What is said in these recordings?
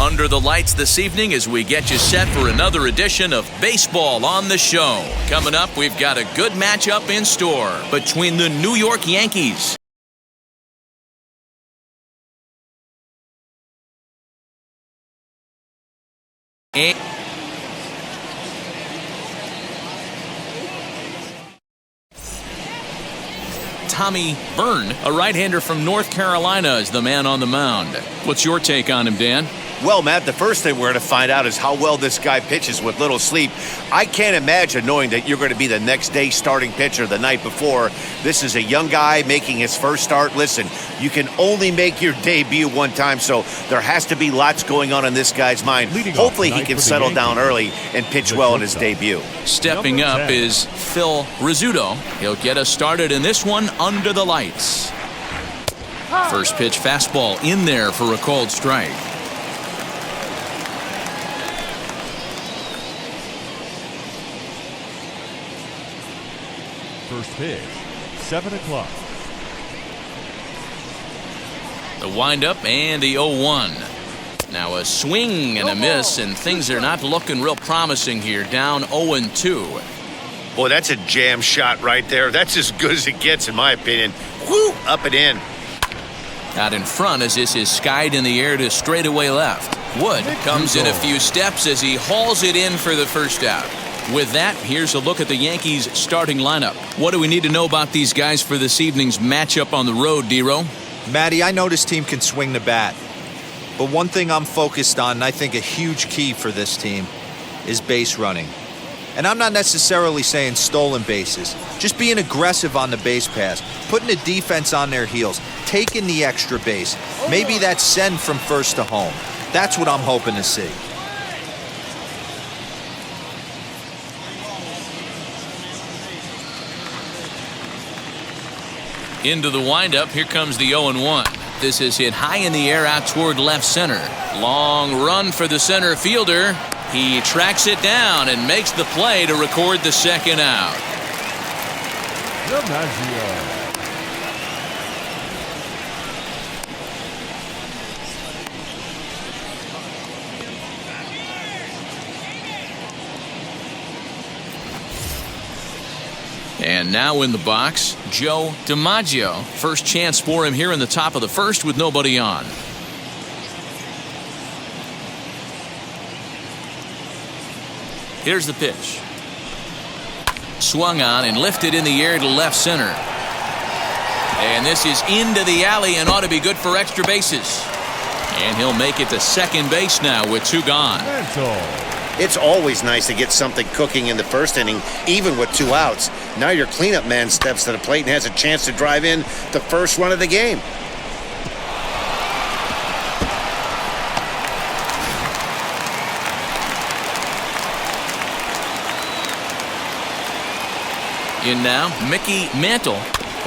under the lights this evening as we get you set for another edition of Baseball on the Show. Coming up, we've got a good matchup in store between the New York Yankees and Tommy Byrne, a right-hander from North Carolina, is the man on the mound. What's your take on him, Dan? Well, Matt, the first thing we're going to find out is how well this guy pitches with little sleep. I can't imagine knowing that you're going to be the next day starting pitcher the night before. This is a young guy making his first start. Listen, you can only make your debut one time, so there has to be lots going on in this guy's mind. Hopefully he can settle down early and pitch well in his debut. Stepping up is Phil Rizzuto. He'll get us started in this one under the lights. First pitch fastball in there for a called strike. First pitch, 7 o'clock. The windup and the 0-1. Now a swing and a miss, and things are not looking real promising here. Down 0-2. Boy, that's a jam shot right there. That's as good as it gets, in my opinion. Whoo, up and in. Out in front as this is skied in the air to straightaway left. Wood comes in a few steps as he hauls it in for the first out. With that, here's a look at the Yankees' starting lineup. What do we need to know about these guys for this evening's matchup on the road, D-Row? Matty, I know this team can swing the bat. But one thing I'm focused on, and I think a huge key for this team, is base running. And I'm not necessarily saying stolen bases. Just being aggressive on the base pass, putting the defense on their heels, taking the extra base. Maybe that's send from first to home. That's what I'm hoping to see. Into the windup, here comes the 0-1. This is hit high in the air out toward left center. Long run for the center fielder. He tracks it down and makes the play to record the second out. And now in the box, Joe DiMaggio. First chance for him here in the top of the first with nobody on. Here's the pitch. Swung on and lifted in the air to left center. And this is into the alley and ought to be good for extra bases. And he'll make it to second base now with 2 gone. It's always nice to get something cooking in the first inning, even with 2 outs. Now your cleanup man steps to the plate and has a chance to drive in the first run of the game. In now, Mickey Mantle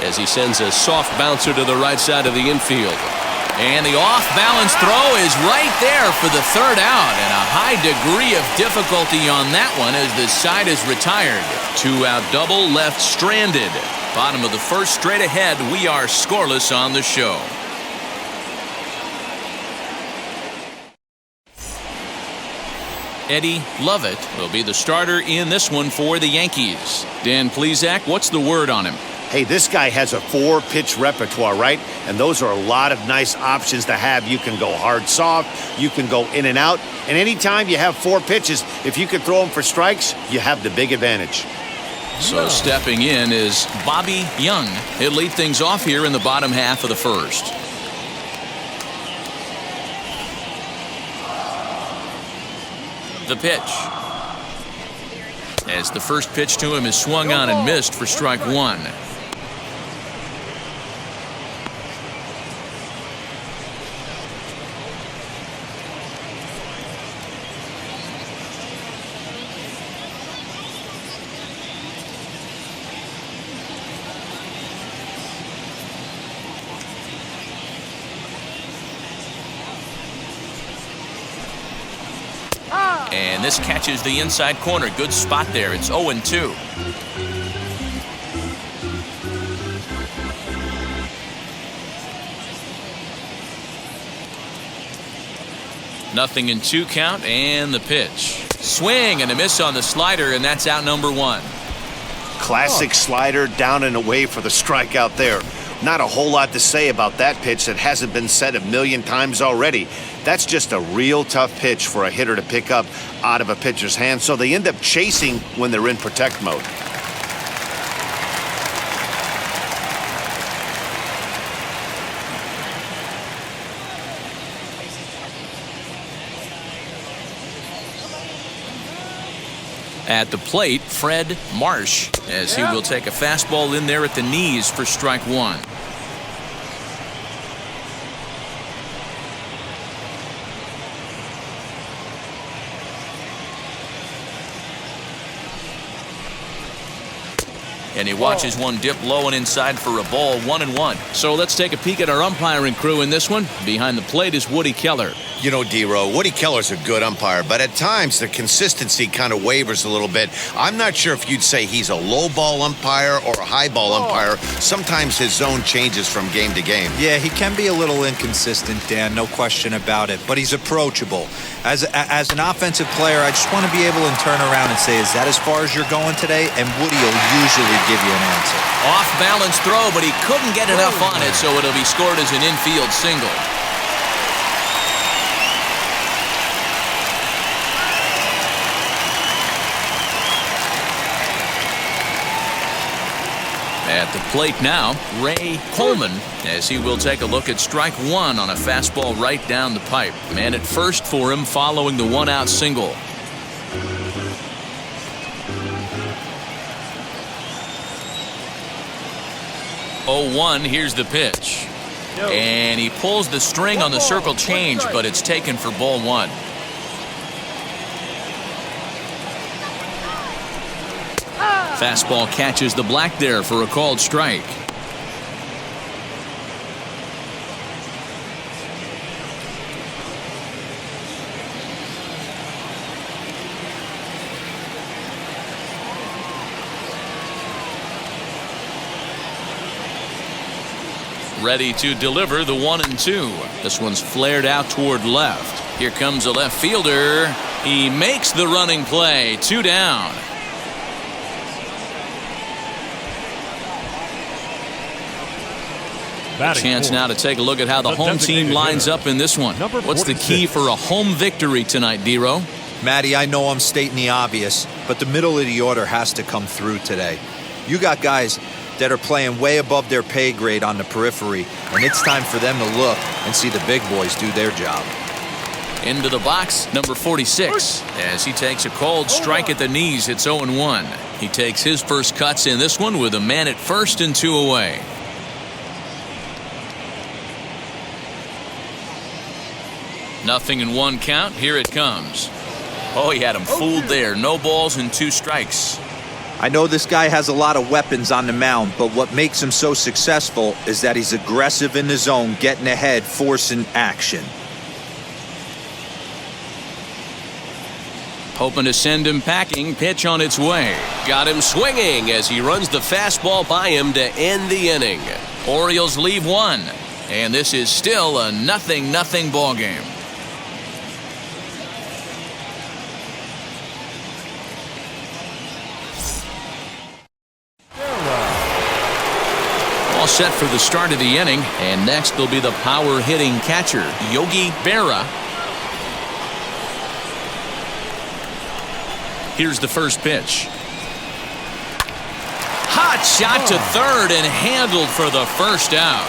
as he sends a soft bouncer to the right side of the infield. And the off-balance throw is right there for the third out, and a high degree of difficulty on that one as the side is retired. 2-out double left stranded. Bottom of the first, straight ahead. We are scoreless on the show. Eddie Lovett will be the starter in this one for the Yankees. Dan Plesac, what's the word on him? Hey, this guy has a 4-pitch repertoire, right? And those are a lot of nice options to have. You can go hard, soft. You can go in and out. And anytime you have 4 pitches, if you can throw them for strikes, you have the big advantage. So stepping in is Bobby Young. He'll lead things off here in the bottom half of the first. The pitch. As the first pitch to him is swung on and missed for strike 1. And this catches the inside corner. Good spot there. It's 0-2. 0-2 count, and the pitch. Swing and a miss on the slider, and that's out number 1. Classic slider, down and away for the strikeout there. Not a whole lot to say about that pitch that hasn't been said a million times already. That's just a real tough pitch for a hitter to pick up out of a pitcher's hand, so they end up chasing when they're in protect mode. At the plate, Fred Marsh, as he will take a fastball in there at the knees for strike 1. And he watches one dip low and inside for a ball, 1-1. So let's take a peek at our umpiring crew in this one. Behind the plate is Woody Keller. You know, D-Row, Woody Keller's a good umpire, but at times the consistency kind of wavers a little bit. I'm not sure if you'd say he's a low ball umpire or a high ball umpire. Sometimes his zone changes from game to game. Yeah, he can be a little inconsistent, Dan, no question about it, but he's approachable. As an offensive player, I just want to be able to turn around and say, is that as far as you're going today? And Woody will usually give you an answer. Off balance throw, but he couldn't get enough on it, so it'll be scored as an infield single. At the plate now, Ray Coleman, as he will take a look at strike 1 on a fastball right down the pipe. Man at first for him following the 1-out single. Oh, 1, here's the pitch. And he pulls the string on the circle change, but it's taken for ball 1. Fastball catches the black there for a called strike. Ready to deliver the 1-2. This one's flared out toward left. Here comes a left fielder. He makes the running play. 2 down. Chance now to take a look at how the home team lines up in this one. What's the key for a home victory tonight, D-Row? Matty, I know I'm stating the obvious, but the middle of the order has to come through today. You got guys that are playing way above their pay grade on the periphery, and it's time for them to look and see the big boys do their job. Into the box, number 46, as he takes a called strike at the knees. It's 0-1. He takes his first cuts in this one with a man at first and 2 away. Nothing in 1 count. Here it comes. Oh, he had him fooled there. No balls and 2 strikes. I know this guy has a lot of weapons on the mound, but what makes him so successful is that he's aggressive in the zone, getting ahead, forcing action. Hoping to send him packing. Pitch on its way. Got him swinging as he runs the fastball by him to end the inning. Orioles leave 1, and this is still a 0-0 ball game. All set for the start of the inning, and next will be the power hitting catcher, Yogi Berra. Here's the first pitch. Hot shot to third and handled for the first out.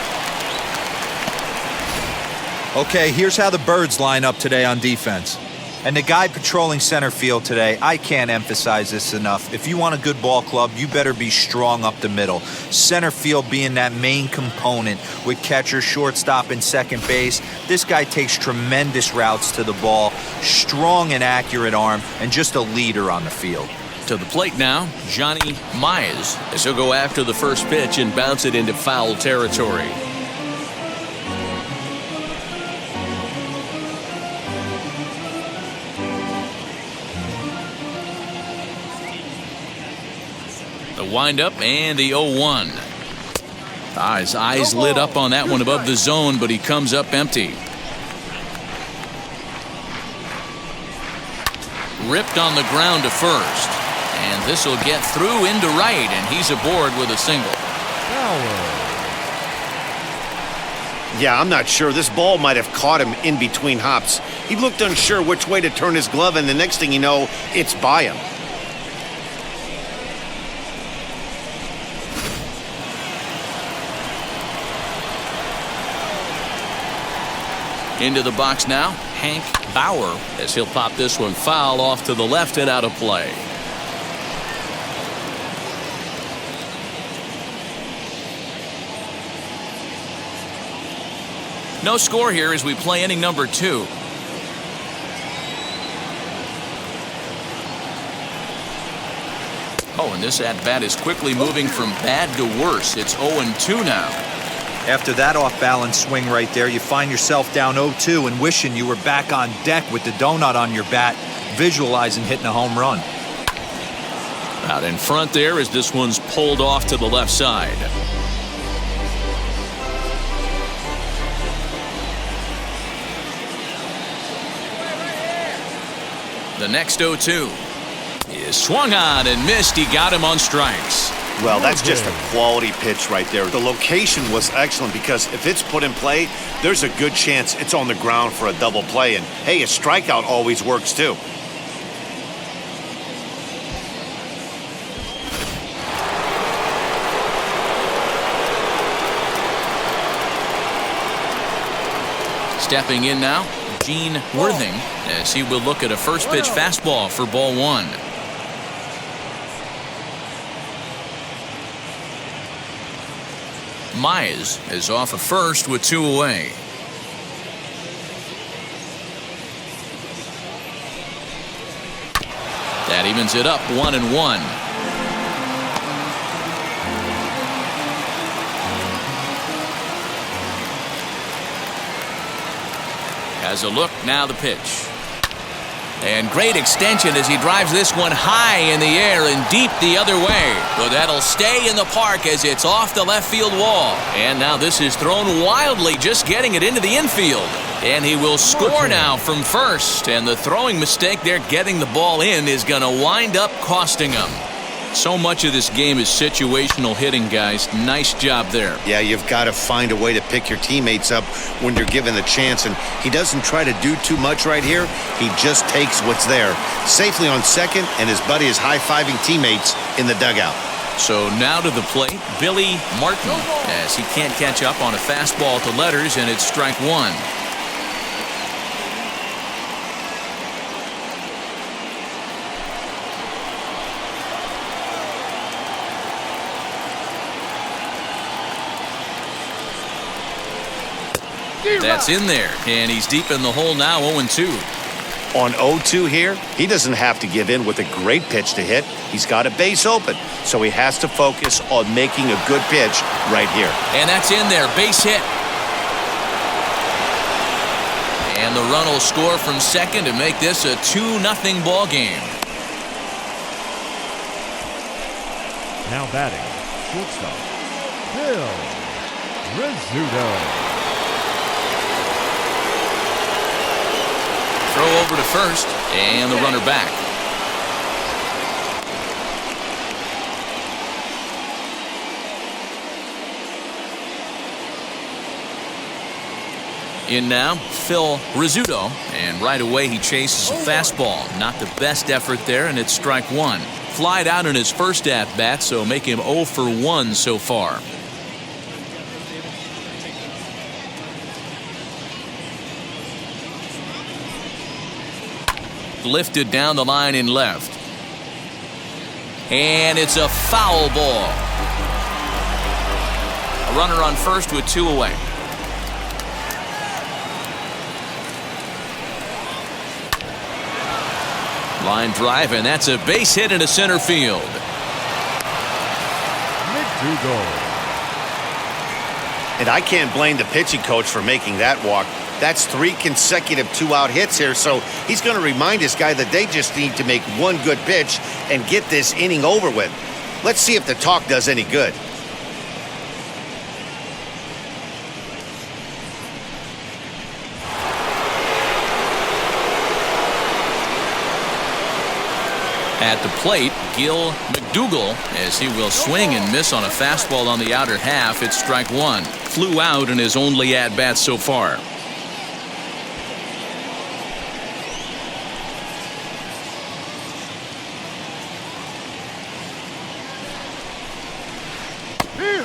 Okay, here's how the Birds line up today on defense. And the guy patrolling center field today, I can't emphasize this enough. If you want a good ball club, you better be strong up the middle. Center field being that main component with catcher, shortstop, and second base. This guy takes tremendous routes to the ball, strong and accurate arm, and just a leader on the field. To the plate now, Johnny Mize, as he'll go after the first pitch and bounce it into foul territory. The windup and the 0-1. His eyes lit up on that one above the zone, but he comes up empty. ripped on the ground to first. And this will get through into right, and he's aboard with a single. Yeah, I'm not sure. This ball might have caught him in between hops. He looked unsure which way to turn his glove, and the next thing you know, it's by him. Into the box now, Hank Bauer, as he'll pop this one foul off to the left and out of play. No score here as we play inning number 2. Oh, and this at-bat is quickly moving from bad to worse. It's 0-2 now. After that off-balance swing right there, you find yourself down 0-2 and wishing you were back on deck with the donut on your bat, visualizing hitting a home run. Out in front there as this one's pulled off to the left side. The next 0-2 is swung on and missed. He got him on strikes. Well, that's just a quality pitch right there. The location was excellent because if it's put in play, there's a good chance it's on the ground for a double play. And, hey, a strikeout always works, too. Stepping in now, Gene Worthing, as he will look at a first pitch fastball for ball 1. Mize is off of first with 2 away. That evens it up 1-1. Has a look, now the pitch. And great extension as he drives this one high in the air and deep the other way. But that'll stay in the park as it's off the left field wall. And now this is thrown wildly, just getting it into the infield. And he will score now from first. And the throwing mistake there, getting the ball in, is going to wind up costing him. So much of this game is situational hitting, guys. Nice job there. Yeah, you've got to find a way to pick your teammates up when you're given the chance. And he doesn't try to do too much right here. He just takes what's there. Safely on second, and his buddy is high-fiving teammates in the dugout. So now to the plate, Billy Martin, as he can't catch up on a fastball to letters, and it's strike 1. That's in there, and he's deep in the hole now, 0-2. On 0-2 here, he doesn't have to give in with a great pitch to hit. He's got a base open, so he has to focus on making a good pitch right here. And that's in there, base hit. And the run will score from second to make this a 2-0 ball game. Now batting, shortstop, Bill Rizzuto. Throw over to first, and the runner back. In now, Phil Rizzuto, and right away he chases a fastball. Not the best effort there, and it's strike 1. Flied out in his first at-bat, so make him 0 for 1 so far. Lifted down the line in left. And it's a foul ball. A runner on first with 2 away. Line drive, and that's a base hit into center field. And I can't blame the pitching coach for making that walk. That's 3 consecutive 2-out hits here, so he's going to remind his guy that they just need to make one good pitch and get this inning over with. Let's see if the talk does any good. At the plate, Gil McDougall, as he will swing and miss on a fastball on the outer half. It's strike one. Flew out in his only at-bat so far.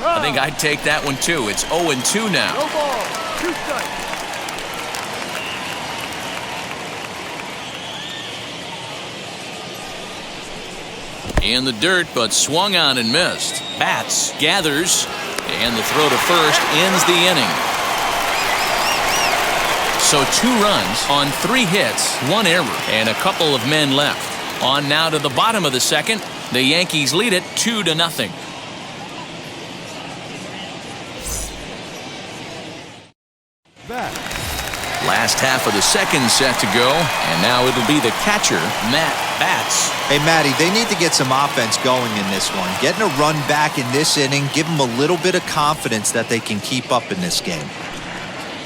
I think I'd take that one too. It's 0-2 now. No ball. 2 strikes. In the dirt, but swung on and missed. Bats gathers, and the throw to first ends the inning. So 2 runs on 3 hits, 1 error, and a couple of men left. On now to the bottom of the second. The Yankees lead it 2-0. Back. Last half of the second set to go, and now it'll be the catcher, Matt Bats. Hey, Matty, they need to get some offense going in this one. Getting a run back in this inning, give them a little bit of confidence that they can keep up in this game.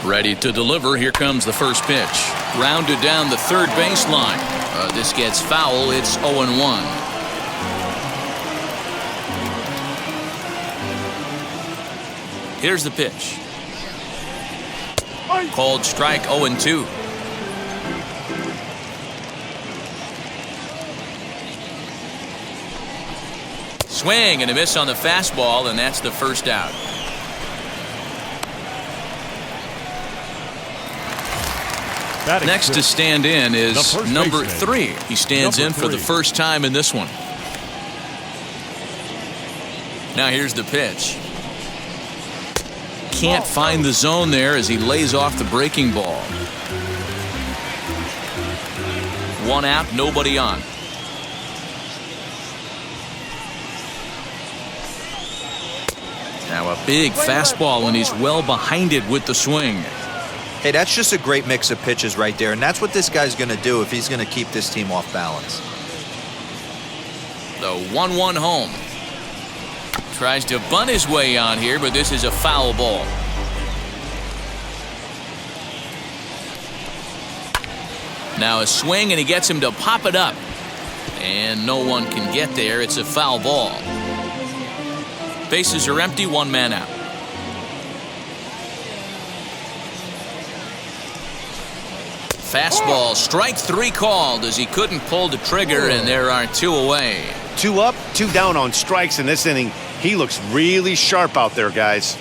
Ready to deliver. Here comes the first pitch. Grounded down the third baseline. This gets foul. It's 0-1. Here's the pitch. Called strike 0-2. Swing and a miss on the fastball, and that's the first out. Batting Next to sixth. stand in is The first number baseman. 3. He stands Number in for the 3. first time in this one. Now here's the pitch. Can't find the zone there as he lays off the breaking ball. 1 out, nobody on. Now a big fastball, and he's well behind it with the swing. Hey, that's just a great mix of pitches right there, and that's what this guy's going to do if he's going to keep this team off balance. The 1-1 home. Tries to bunt his way on here, but this is a foul ball. Now a swing, and he gets him to pop it up. And no one can get there. It's a foul ball. Bases are empty, 1 man out. Fastball, strike 3 called as he couldn't pull the trigger, and there are 2 away. 2 up, 2 down on strikes in this inning. He looks really sharp out there, guys.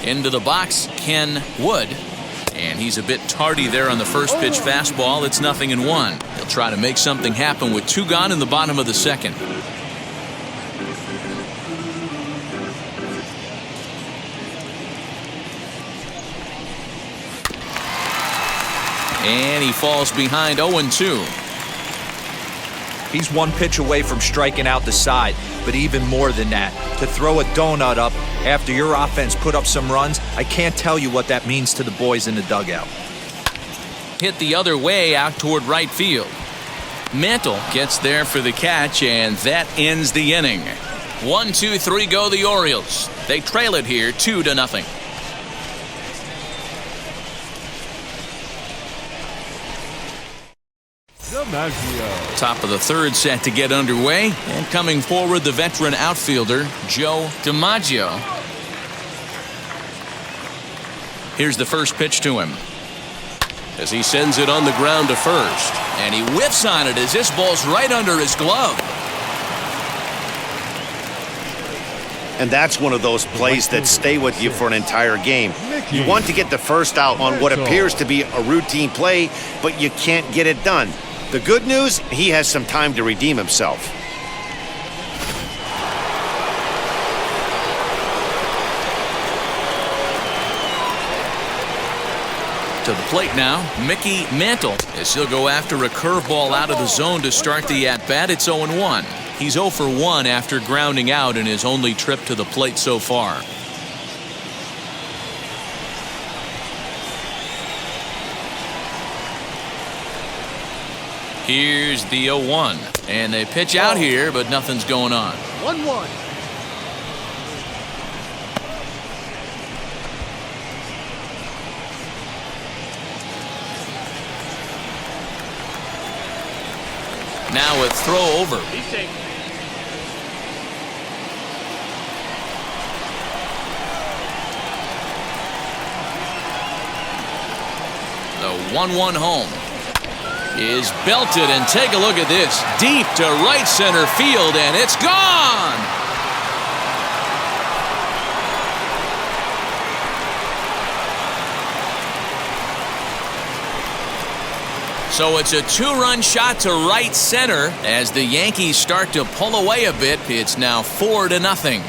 Into the box, Ken Wood. And he's a bit tardy there on the first pitch fastball. It's 0-1. He'll try to make something happen with 2 gone in the bottom of the second. And he falls behind 0-2. He's 1 pitch away from striking out the side, but even more than that, to throw a donut up after your offense put up some runs, I can't tell you what that means to the boys in the dugout. Hit the other way out toward right field. Mantle gets there for the catch, and that ends the inning. 1, 2, 3 go the Orioles. They trail it here 2-0. DiMaggio. Top of the third set to get underway, and coming forward the veteran outfielder Joe DiMaggio. Here's the first pitch to him as he sends it on the ground to first, and he whiffs on it as this ball's right under his glove. And that's one of those plays that stay with you for an entire game. You want to get the first out on what appears to be a routine play, but you can't get it done. The good news, he has some time to redeem himself. To the plate now, Mickey Mantle, as he'll go after a curveball out of the zone to start the at-bat. It's 0-1. He's 0 for 1 after grounding out in his only trip to the plate so far. Here's the 0-1. And they pitch out here, but nothing's going on. 1-1. Now a throw over. The 1-1 home is belted, and take a look at this. Deep to right center field, and it's gone! So it's a 2-run shot to right center as the Yankees start to pull away a bit. It's now 4-0.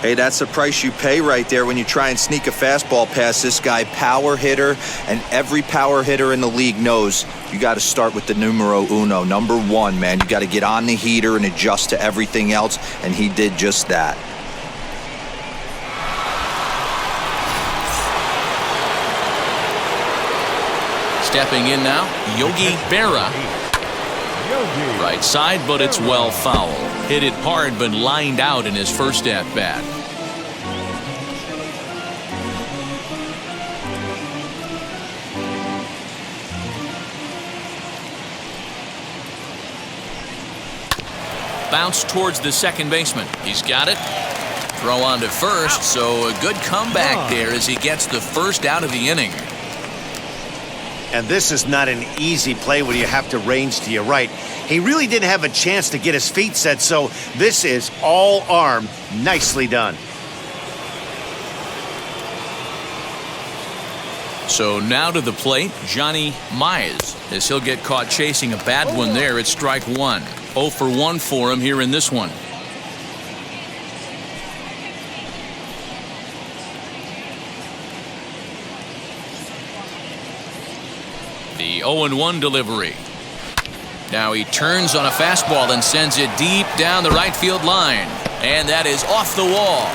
Hey, that's the price you pay right there when you try and sneak a fastball past this guy. Power hitter, and every power hitter in the league knows you got to start with the numero uno, number 1, man. You got to get on the heater and adjust to everything else, and he did just that. Stepping in now, Yogi Berra. Right side, but it's well foul. Hit it hard, but lined out in his first at-bat. Bounce towards the second baseman. He's got it. Throw on to first, so a good comeback there as he gets the first out of the inning. And this is not an easy play when you have to range to your right. He really didn't have a chance to get his feet set, so this is all arm. Nicely done. So now to the plate, Johnny Mize, as he'll get caught chasing a bad one there at strike 1. 0 for 1 for him here in this one. The 0-1 delivery. Now he turns on a fastball and sends it deep down the right field line. And that is off the wall.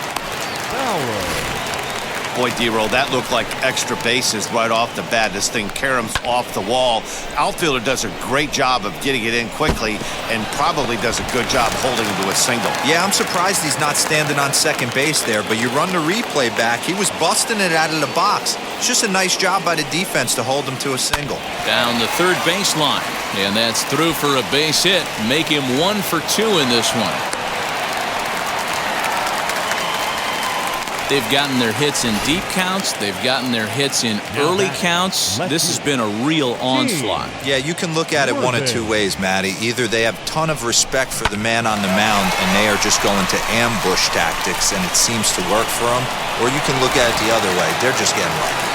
Boy, D-Roll, that looked like extra bases right off the bat. This thing caroms off the wall. Outfielder does a great job of getting it in quickly and probably does a good job holding him to a single. Yeah, I'm surprised he's not standing on second base there, but you run the replay back, he was busting it out of the box. It's just a nice job by the defense to hold him to a single. Down the third baseline, and that's through for a base hit. Make him 1 for 2 in this one. They've gotten their hits in deep counts. They've gotten their hits in early counts. This has been a real onslaught. Yeah, you can look at it one of two ways, Matty. Either they have a ton of respect for the man on the mound and they are just going to ambush tactics and it seems to work for them, or you can look at it the other way. They're just getting lucky.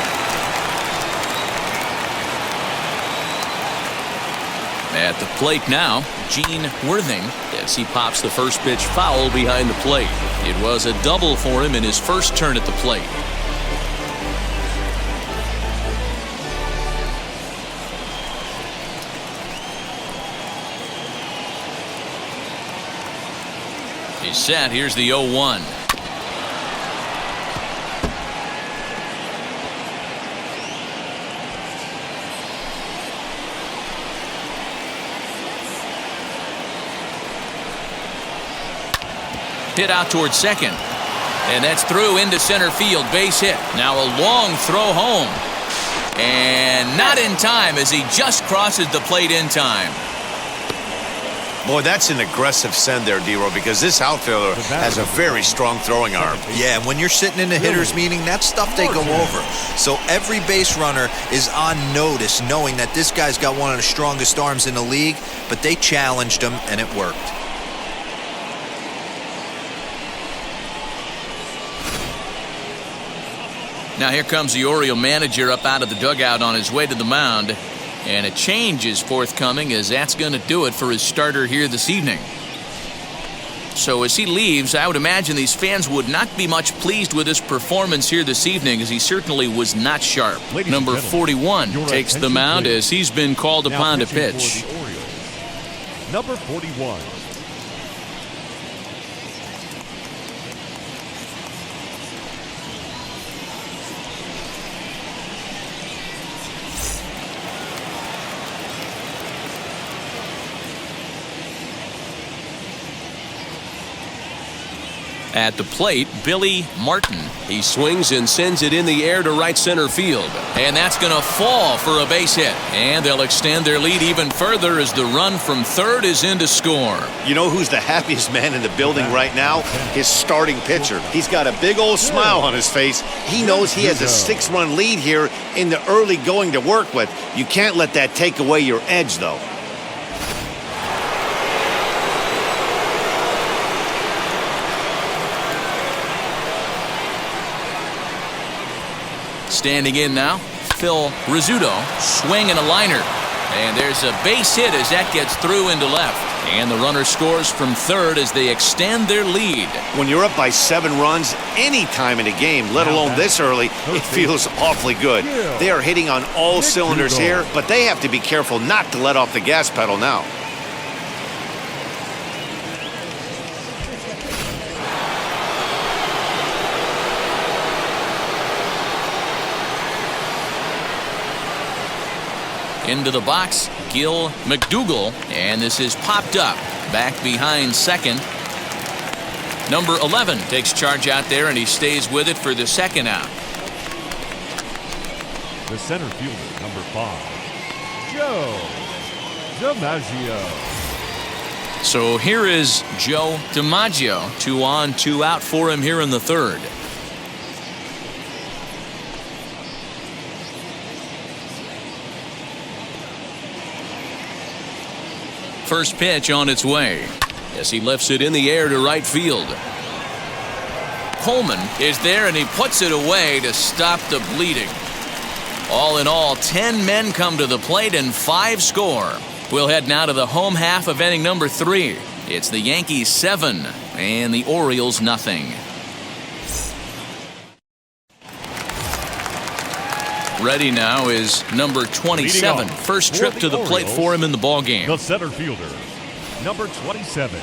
At the plate now, Gene Worthing, as he pops the first pitch foul behind the plate. It was a double for him in his first turn at the plate. He's set. Here's the 0-1. Hit out towards second, and that's through into center field. Base hit. Now a long throw home, and not in time as he just crosses the plate in time. Boy, that's an aggressive send there, D-Roll, because this outfielder has a very strong throwing arm. Yeah, and when you're sitting in a hitter's meeting, that's stuff they go over. So every base runner is on notice knowing that this guy's got one of the strongest arms in the league, but they challenged him, and it worked. Now here comes the Oriole manager up out of the dugout on his way to the mound. And a change is forthcoming as that's going to do it for his starter here this evening. So as he leaves, I would imagine these fans would not be much pleased with his performance here this evening, as he certainly was not sharp. Number 41 takes the mound as he's been called upon to pitch. Number 41. At the plate, Billy Martin. He swings and sends it in the air to right center field. And that's going to fall for a base hit. And they'll extend their lead even further as the run from third is in to score. You know who's the happiest man in the building right now? His starting pitcher. He's got a big old smile on his face. He knows he has a 6-run lead here in the early going to work with. You can't let that take away your edge, though. Standing in now, Phil Rizzuto, swing and a liner. And there's a base hit as that gets through into left. And the runner scores from third as they extend their lead. When you're up by 7 runs any time in a game, let alone this early, it feels awfully good. They are hitting on all cylinders here, but they have to be careful not to let off the gas pedal now. Into the box, Gil McDougall, and this is popped up. Back behind second. Number 11 takes charge out there, and he stays with it for the second out. The center fielder, number 5, Joe DiMaggio. So here is Joe DiMaggio. 2 on, 2 out for him here in the third. First pitch on its way as he lifts it in the air to right field. Coleman is there, and he puts it away to stop the bleeding. All in all, 10 men come to the plate and 5 score. We'll head now to the home half of inning number 3. It's the Yankees 7 and the Orioles nothing. Ready now is number 27. First trip to the plate for him in the ballgame. The center fielder, number 27.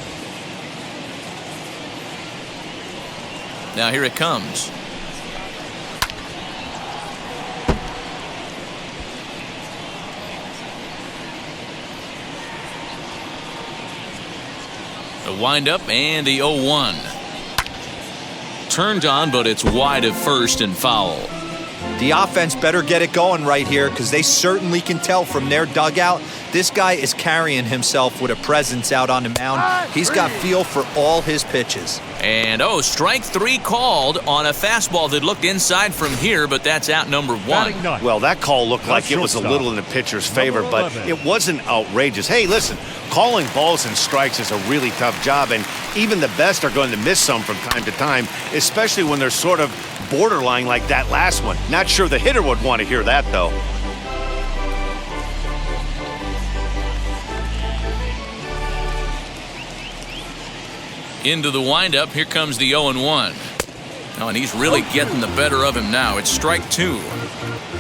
Now here it comes. The windup and the 0-1. Turned on, but it's wide of first and foul. The offense better get it going right here, because they certainly can tell from their dugout this guy is carrying himself with a presence out on the mound. He's got feel for all his pitches. And strike 3 called on a fastball that looked inside from here, but that's out number 1. Well, that call looked like it was a little in the pitcher's favor, but it wasn't outrageous. Hey, listen, calling balls and strikes is a really tough job, and even the best are going to miss some from time to time, especially when they're sort of borderline like that last one. Not sure the hitter would want to hear that, though. Into the windup, here comes the 0-1. Oh, and he's really getting the better of him now. It's strike 2.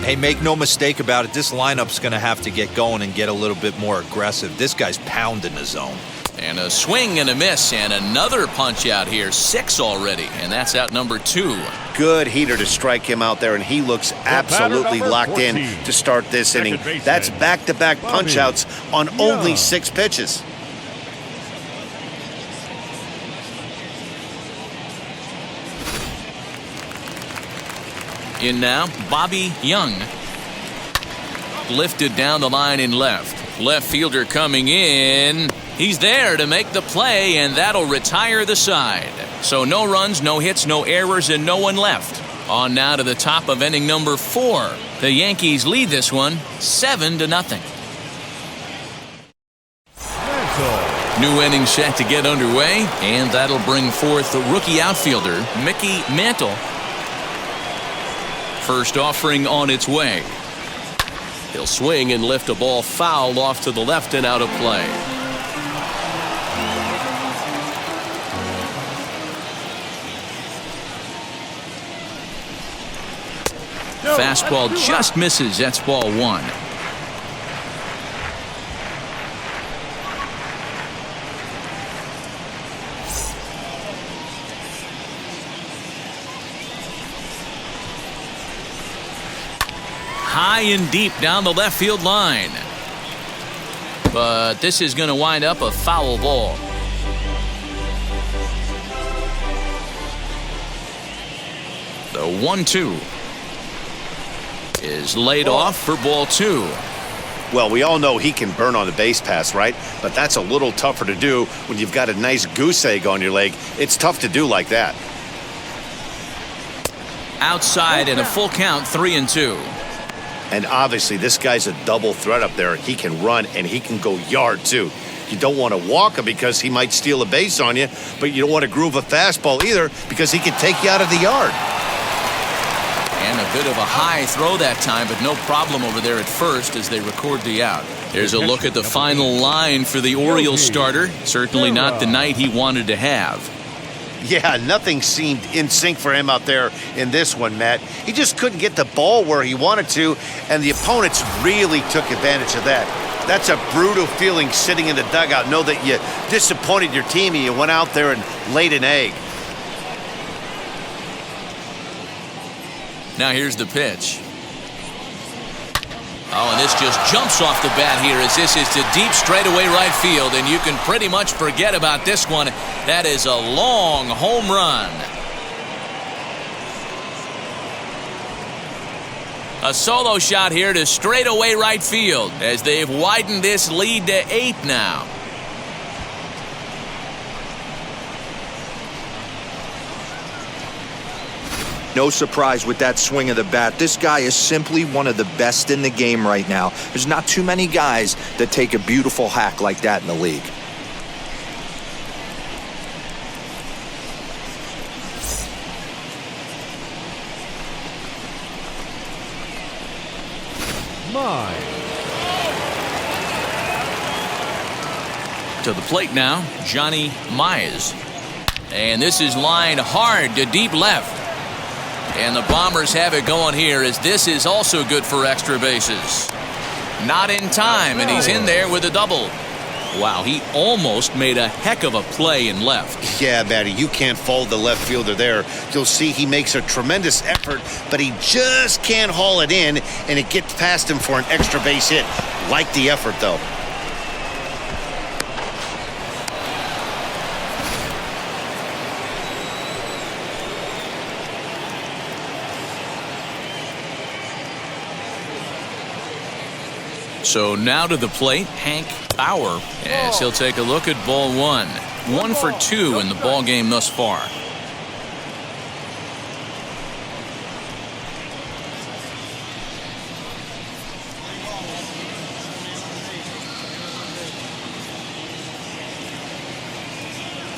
Hey, make no mistake about it, this lineup's going to have to get going and get a little bit more aggressive. This guy's pounding the zone. And a swing and a miss, and another punch out here. 6 already, and that's out number 2. Good heater to strike him out there, and he looks absolutely locked in to start this inning. That's back-to-back punch-outs on only 6 pitches. In now, Bobby Young. Lifted down the line in left. Left fielder coming in. He's there to make the play, and that'll retire the side. So no runs, no hits, no errors, and no one left. On now to the top of inning number 4. The Yankees lead this one 7-0. New inning set to get underway, and that'll bring forth the rookie outfielder, Mickey Mantle. First offering on its way. He'll swing and lift a ball foul off to the left and out of play. Fastball just misses. That's ball 1. High and deep down the left field line. But this is going to wind up a foul ball. The 1-2 is laid off for ball 2. Well, we all know he can burn on the base pass, right? But that's a little tougher to do when you've got a nice goose egg on your leg. It's tough to do like that. Outside and a full count, 3-2. And obviously, this guy's a double threat up there. He can run and he can go yard, too. You don't want to walk him because he might steal a base on you, but you don't want to groove a fastball either because he can take you out of the yard. And a bit of a high throw that time, but no problem over there at first as they record the out. Here's a look at the final line for the Orioles starter. Certainly not the night he wanted to have. Yeah, nothing seemed in sync for him out there in this one, Matt. He just couldn't get the ball where he wanted to, and the opponents really took advantage of that. That's a brutal feeling sitting in the dugout. Know that you disappointed your team and you went out there and laid an egg. Now here's the pitch. Oh, and this just jumps off the bat here as this is to deep straightaway right field, and you can pretty much forget about this one. That is a long home run. A solo shot here to straightaway right field as they've widened this lead to 8 now. No surprise with that swing of the bat. This guy is simply one of the best in the game right now. There's not too many guys that take a beautiful hack like that in the league. To the plate now, Johnny Mize. And this is lined hard to deep left. And the Bombers have it going here as this is also good for extra bases. Not in time, and he's in there with a double. Wow, he almost made a heck of a play in left. Yeah, Matty, you can't fault the left fielder there. You'll see he makes a tremendous effort, but he just can't haul it in, and it gets past him for an extra base hit. Like the effort, though. So now to the plate, Hank Bauer, as he'll take a look at ball 1. 1 for 2 in the ball game thus far.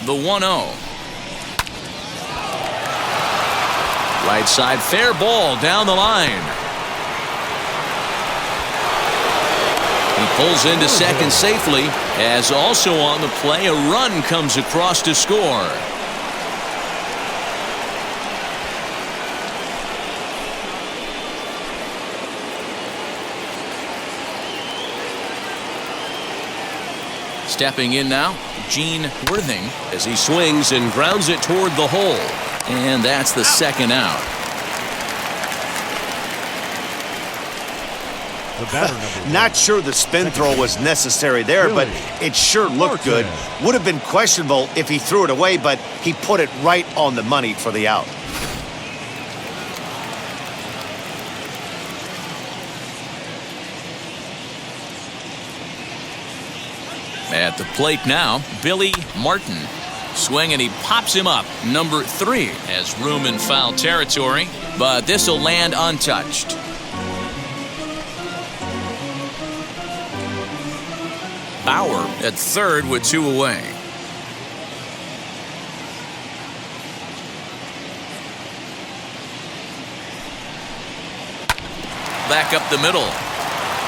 The 1-0. Right side, fair ball down the line. He pulls into second safely, as also on the play, a run comes across to score. Stepping in now, Gene Worthing, as he swings and grounds it toward the hole. And that's the second out. Not sure the spin throw was necessary there, but it sure looked good. Would have been questionable if he threw it away, but he put it right on the money for the out. At the plate now, Billy Martin. Swing and he pops him up. Number 3 has room in foul territory, but this will land untouched. Bauer at third with 2 away. Back up the middle.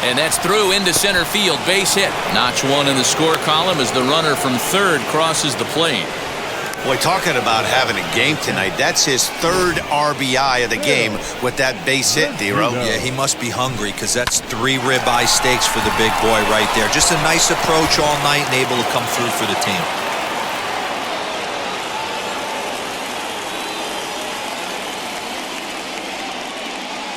And that's through into center field. Base hit. Notch 1 in the score column as the runner from third crosses the plate. Boy, talking about having a game tonight, that's his 3rd RBI of the game with that base hit, Dero. Yeah, he must be hungry because that's 3 ribeye steaks for the big boy right there. Just a nice approach all night and able to come through for the team.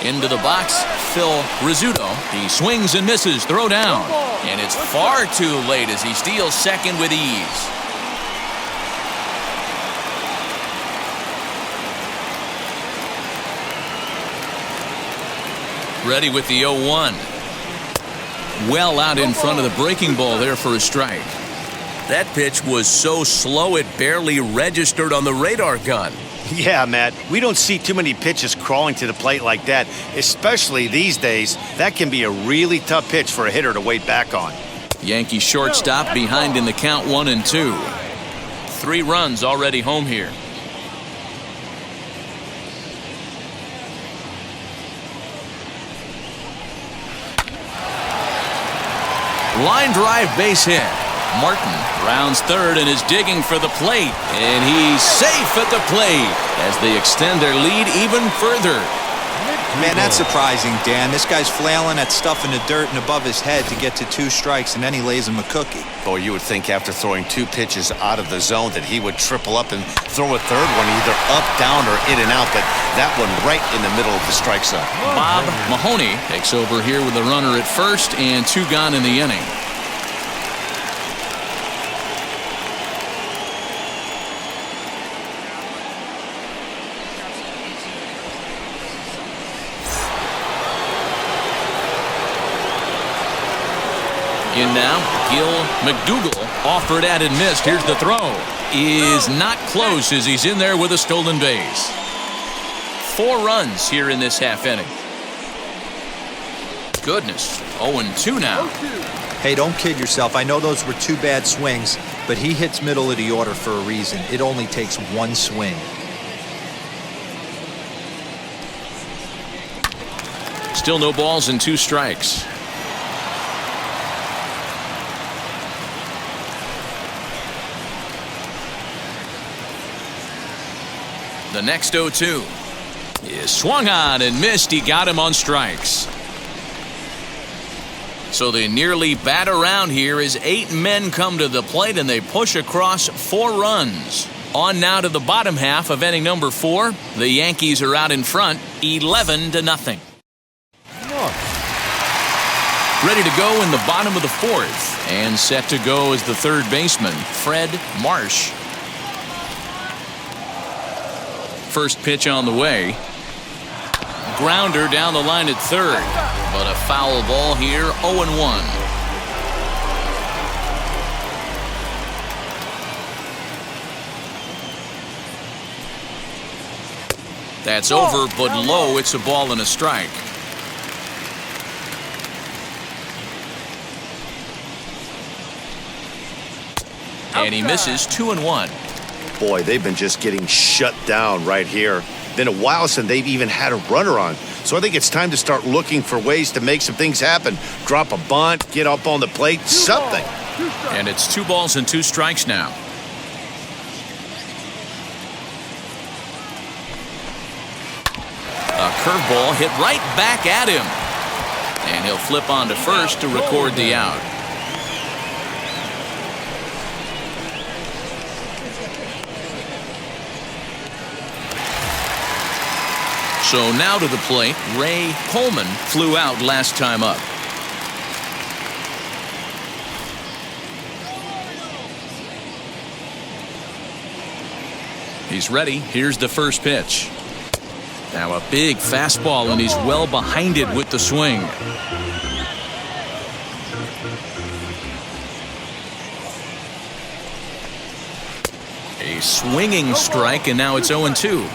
Into the box, Phil Rizzuto. He swings and misses, throw down. And it's far too late as he steals second with ease. Ready with the 0-1. Well out in front of the breaking ball there for a strike. That pitch was so slow it barely registered on the radar gun. Yeah, Matt, we don't see too many pitches crawling to the plate like that, especially these days. That can be a really tough pitch for a hitter to wait back on. Yankee shortstop behind in the count 1-2. 3 runs already home here. Line drive base hit. Martin rounds third and is digging for the plate. And he's safe at the plate as they extend their lead even further. Man, that's surprising, Dan. This guy's flailing at stuff in the dirt and above his head to get to 2 strikes, and then he lays him a cookie. Boy, you would think after throwing 2 pitches out of the zone that he would triple up and throw a third one either up, down, or in and out, but that one right in the middle of the strike zone. Bob Mahoney takes over here with a runner at first and 2 gone in the inning. In now, Gil McDougall offered at and missed. Here's the throw. Is not close as he's in there with a stolen base. 4 runs here in this half inning. Goodness, 0-2 now. Hey, don't kid yourself. I know those were 2 bad swings, but he hits middle of the order for a reason. It only takes 1 swing. Still no balls and 2 strikes. The next 0-2 is swung on and missed. He got him on strikes. So they nearly bat around here as 8 men come to the plate and they push across 4 runs. On now to the bottom half of inning number 4. The Yankees are out in front 11-0. Ready to go in the bottom of the 4th and set to go as the third baseman, Fred Marsh. First pitch on the way. Grounder down the line at third, but a foul ball here, 0-1. That's over, but low. It's a ball and a strike. And he misses 2-1. Boy, they've been just getting shut down right here. Been a while since they've even had a runner on. So I think it's time to start looking for ways to make some things happen. Drop a bunt, get up on the plate, something. And it's 2 balls and 2 strikes now. A curveball hit right back at him. And he'll flip on to first to record the out. So now to the plate, Ray Coleman flew out last time up. He's ready. Here's the first pitch. Now a big fastball, and he's well behind it with the swing. A swinging strike, and now it's 0-2.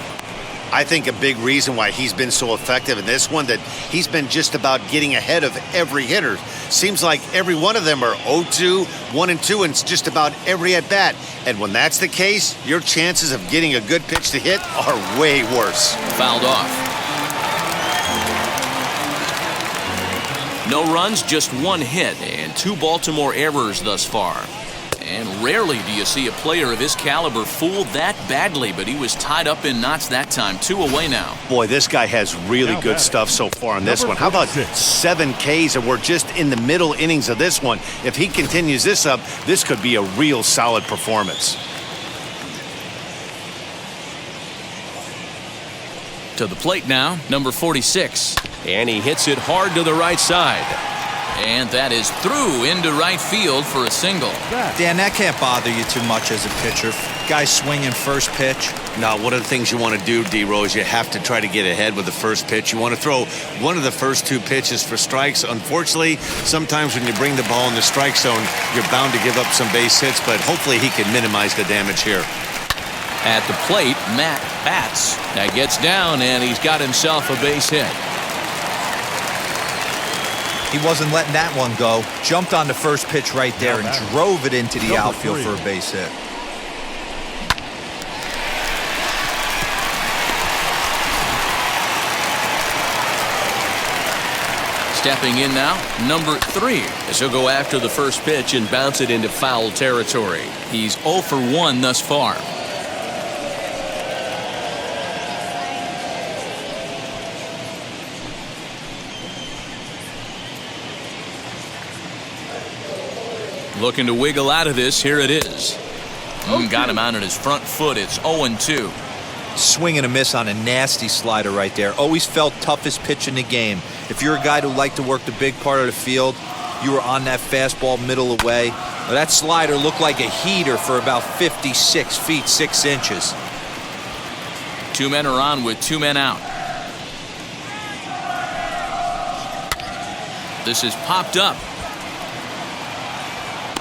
I think a big reason why he's been so effective in this one that he's been just about getting ahead of every hitter. Seems like every one of them are 0-2, 1-2, and it's just about every at-bat. And when that's the case, your chances of getting a good pitch to hit are way worse. Fouled off. No runs, just 1 hit, and 2 Baltimore errors thus far. And rarely do you see a player of his caliber fooled that badly, but he was tied up in knots that time. 2 away now. Boy, this guy has really good stuff so far on this one. How about 7 Ks, and we're just in the middle innings of this one. If he continues this up, this could be a real solid performance. To the plate now, number 46. And he hits it hard to the right side. And that is through into right field for a single. Dan, that can't bother you too much as a pitcher. Guy swinging first pitch. Now, one of the things you want to do, D-Rose, you have to try to get ahead with the first pitch. You want to throw one of the first two pitches for strikes. Unfortunately, sometimes when you bring the ball in the strike zone, you're bound to give up some base hits, but hopefully he can minimize the damage here. At the plate, Matt bats. That gets down, and he's got himself a base hit. He wasn't letting that one go. Jumped on the first pitch right there and drove it into the outfield for a base hit. Stepping in now, number 3, as he'll go after the first pitch and bounce it into foul territory. He's 0 for 1 thus far. Looking to wiggle out of this. Here it is. Got him out on his front foot. It's 0-2. Swing and a miss on a nasty slider right there. Always felt toughest pitch in the game. If you're a guy who liked to work the big part of the field, you were on that fastball middle away. Well, that slider looked like a heater for about 56 feet 6 inches. 2 men are on with 2 men out. This is popped up.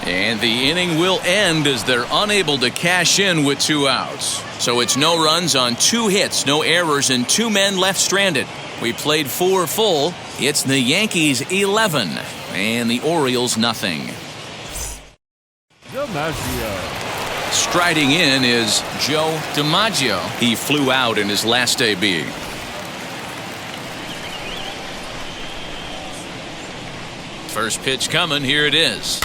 And the inning will end as they're unable to cash in with 2 outs. So it's no runs on 2 hits, no errors, and 2 men left stranded. We played 4 full. It's the Yankees 11 and the Orioles nothing. DiMaggio. Striding in is Joe DiMaggio. He flew out in his last AB. First pitch coming. Here it is.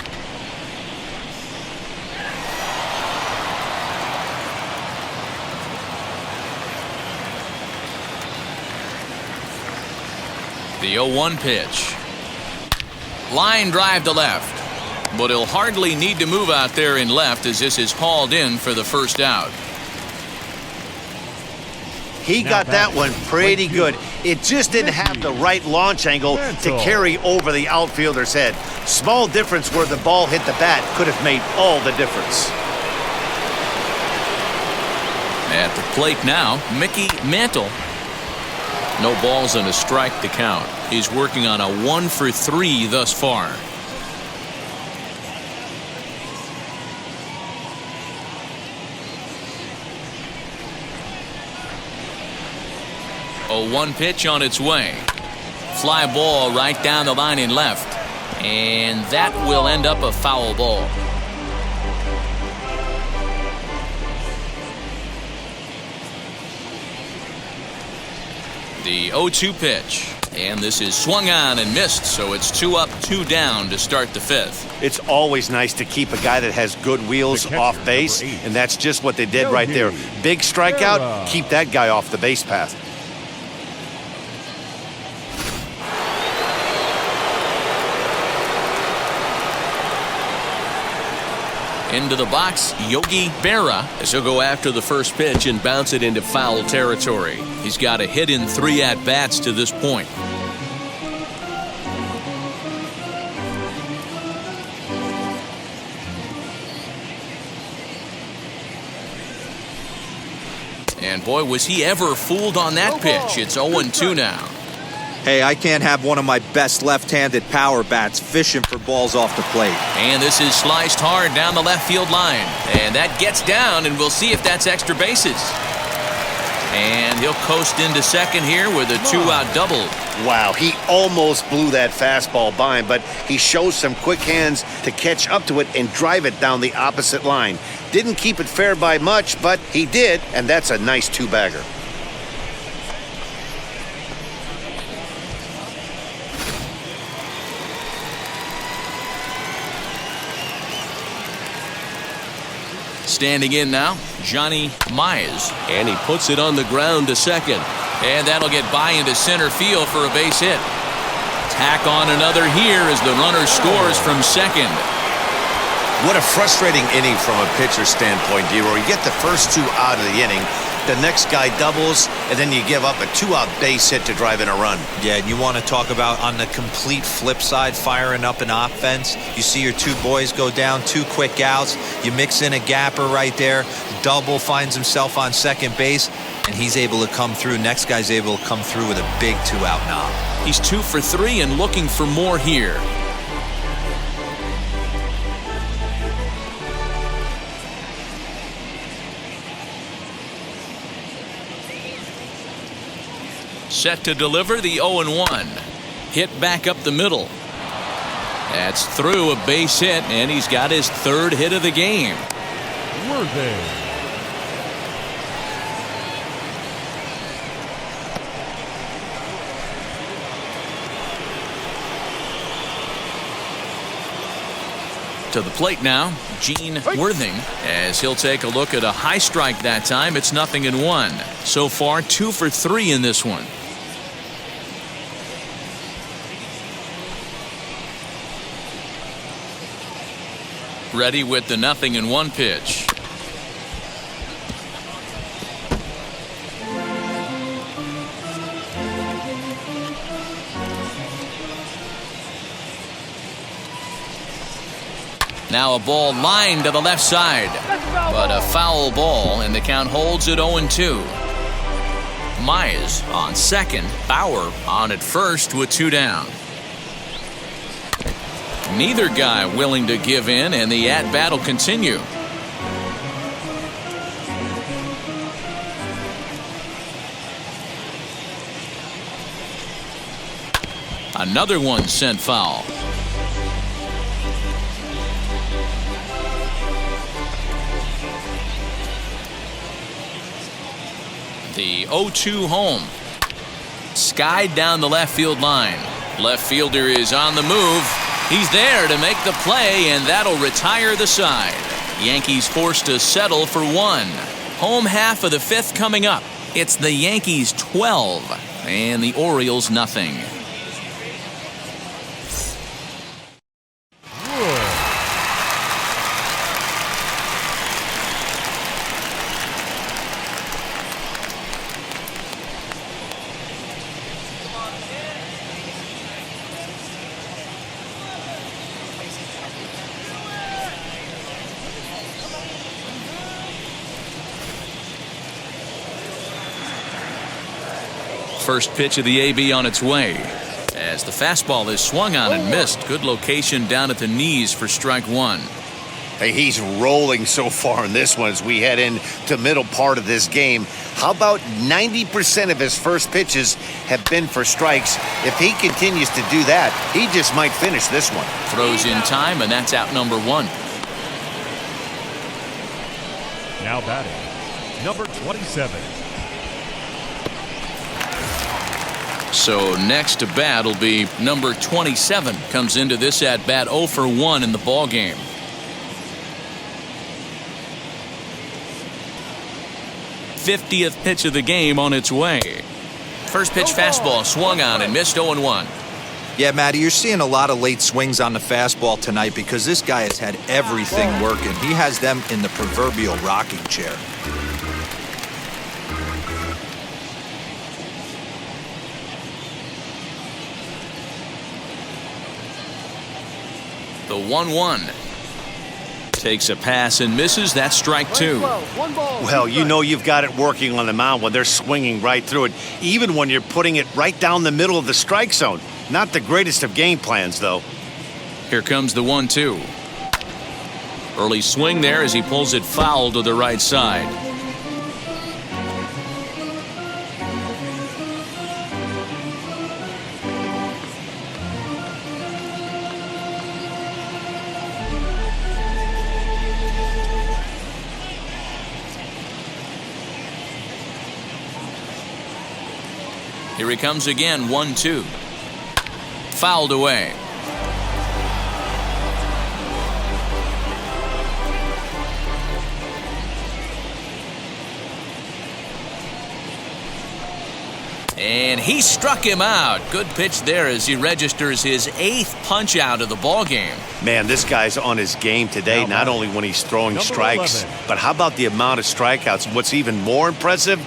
The 0-1 pitch. Line drive to left. But he'll hardly need to move out there in left as this is hauled in for the first out. He got that one pretty good. It just didn't have the right launch angle to carry over the outfielder's head. Small difference where the ball hit the bat could have made all the difference. At the plate now, Mickey Mantle. No balls and a strike to count. He's working on a 1 for 3 thus far. A 1 pitch on its way. Fly ball right down the line in left. And that will end up a foul ball. The 0-2 pitch. And this is swung on and missed, so it's 2 up, 2 down to start the 5th. It's always nice to keep a guy that has good wheels off base, and that's just what they did right there. Big strikeout, keep that guy off the base path. Into the box, Yogi Berra, as he'll go after the first pitch and bounce it into foul territory. He's got a hit in 3 at-bats to this point. And boy, was he ever fooled on that pitch. It's 0-2 now. Hey, I can't have one of my best left-handed power bats fishing for balls off the plate. And this is sliced hard down the left field line. And that gets down, and we'll see if that's extra bases. And he'll coast into second here with a 2-out double. Wow, he almost blew that fastball by him, but he shows some quick hands to catch up to it and drive it down the opposite line. Didn't keep it fair by much, but he did, and that's a nice 2-bagger. Standing in now, Johnny Mize. And he puts it on the ground to second. And that'll get by into center field for a base hit. Tack on another here as the runner scores from second. What a frustrating inning from a pitcher standpoint, D-Roy. You get the first 2 out of the inning. the next guy doubles, and then you give up a 2-out base hit to drive in a run. Yeah, and you want to talk about on the complete flip side, firing up an offense. You see your two boys go down, 2 quick outs. You mix in a gapper right there. Double finds himself on second base, and he's able to come through. Next guy's able to come through with a big 2-out knock. He's 2 for 3 and looking for more here. Set to deliver the 0-1. Hit back up the middle. That's through, a base hit, and he's got his 3rd hit of the game. Worthy. To the plate now, Gene Worthing, as he'll take a look at a high strike that time. It's 0-1. So far, 2 for 3 in this one. Ready with the 0-1 pitch. Now a ball lined to the left side, but a foul ball, and the count holds at 0-2. Myers on second, Bauer on at first with 2 down. Neither guy willing to give in, and the at-bat will continue. Another one sent foul. The 0-2 home. Skied down the left field line. Left fielder is on the move. He's there to make the play, and that'll retire the side. Yankees forced to settle for 1. Home half of the 5th coming up. It's the Yankees 12 and the Orioles nothing. First pitch of the AB on its way, as the fastball is swung on and missed. Good location down at the knees for strike 1. Hey, he's rolling so far in this one as we head into middle part of this game. How about 90% of his first pitches have been for strikes? If he continues to do that, he just might finish this one. Throws in time, and that's out number 1. Now batting, number 27. So next to bat will be number 27. Comes into this at bat 0 for 1 in the ball game. '50th pitch of the game on its way. First pitch fastball swung on and missed 0-1. Yeah, Matty, you're seeing a lot of late swings on the fastball tonight because this guy has had everything working. He has them in the proverbial rocking chair. The 1-1. Takes a pass and misses. That's strike 2. Well, you know you've got it working on the mound when they're swinging right through it, even when you're putting it right down the middle of the strike zone. Not the greatest of game plans, though. Here comes the 1-2. Early swing there as he pulls it foul to the right side. Here he comes again, 1-2. Fouled away. And he struck him out. Good pitch there as he registers his 8th punch out of the ball game. Man, this guy's on his game today, not only when he's throwing strikes, but how about the amount of strikeouts? And what's even more impressive,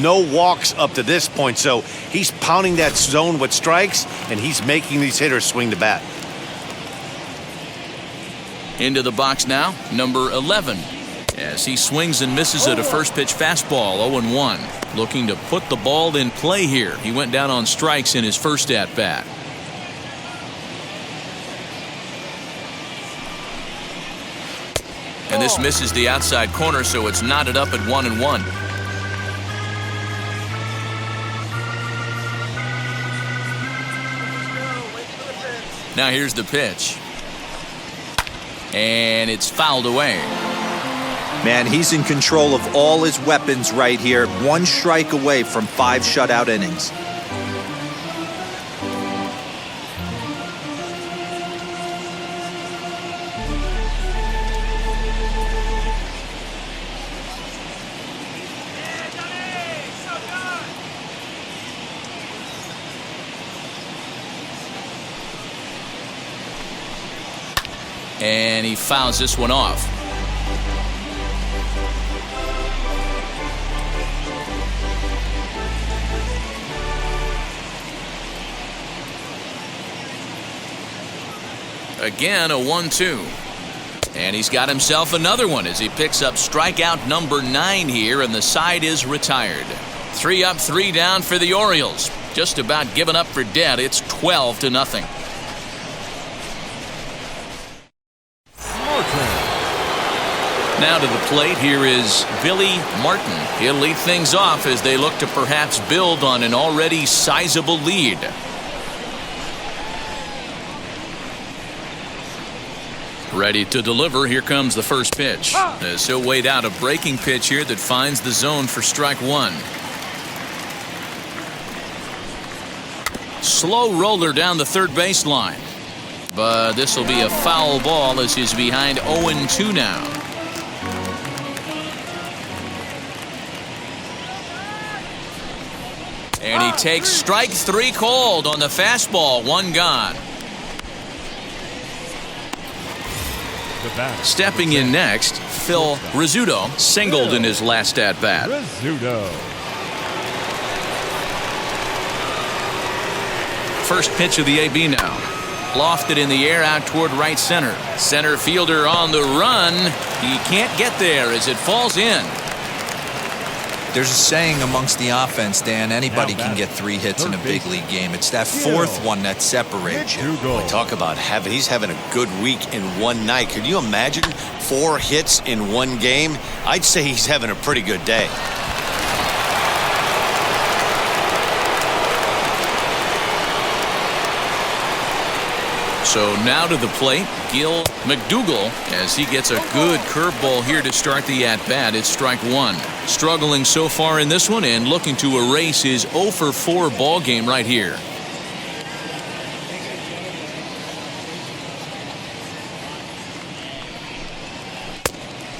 no walks up to this point. So he's pounding that zone with strikes, and he's making these hitters swing the bat. Into the box now, number 11. As he swings and misses at a first pitch fastball, 0-1. Looking to put the ball in play here. He went down on strikes in his first at bat. And this misses the outside corner, so it's knotted up at 1-1. Now here's the pitch. And it's fouled away. Man, he's in control of all his weapons right here. 1 strike away from 5 shutout innings. And he fouls this one off. Again, a 1-2. And he's got himself another one as he picks up strikeout number 9 here, and the side is retired. 3 up, 3 down for the Orioles. Just about given up for dead. It's 12-0. Now to the plate, here is Billy Martin. He'll lead things off as they look to perhaps build on an already sizable lead. Ready to deliver. Here comes the first pitch. As he'll wait out a breaking pitch here that finds the zone for strike 1. Slow roller down the third baseline. But this will be a foul ball as he's behind 0-2 now. And he takes strike 3 cold on the fastball. 1 gone. Stepping in next, Phil Rizzuto singled in his last at-bat. First pitch of the AB now. Lofted in the air out toward right center. Center fielder on the run. He can't get there as it falls in. There's a saying amongst the offense, Dan, anybody can get 3 hits in a big league game. It's that 4th one that separates you. Talk about he's having a good week in one night. Could you imagine 4 hits in one game? I'd say he's having a pretty good day. So now to the plate, Gil McDougall, as he gets a good curveball here to start the at-bat. It's strike 1. Struggling so far in this one and looking to erase his 0-for-4 ball game right here.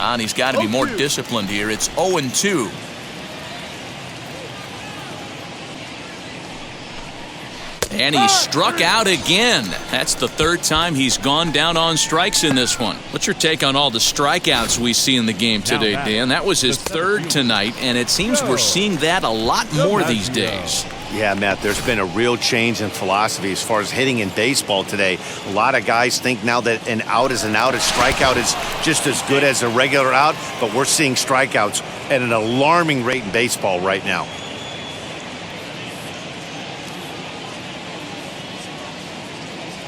And he's got to be more disciplined here. It's 0-2. And he struck out again. That's the 3rd time he's gone down on strikes in this one. What's your take on all the strikeouts we see in the game today, Dan? That was his 3rd tonight, and it seems we're seeing that a lot more these days. Yeah, Matt, there's been a real change in philosophy as far as hitting in baseball today. A lot of guys think now that an out is an out, a strikeout is just as good as a regular out, but we're seeing strikeouts at an alarming rate in baseball right now.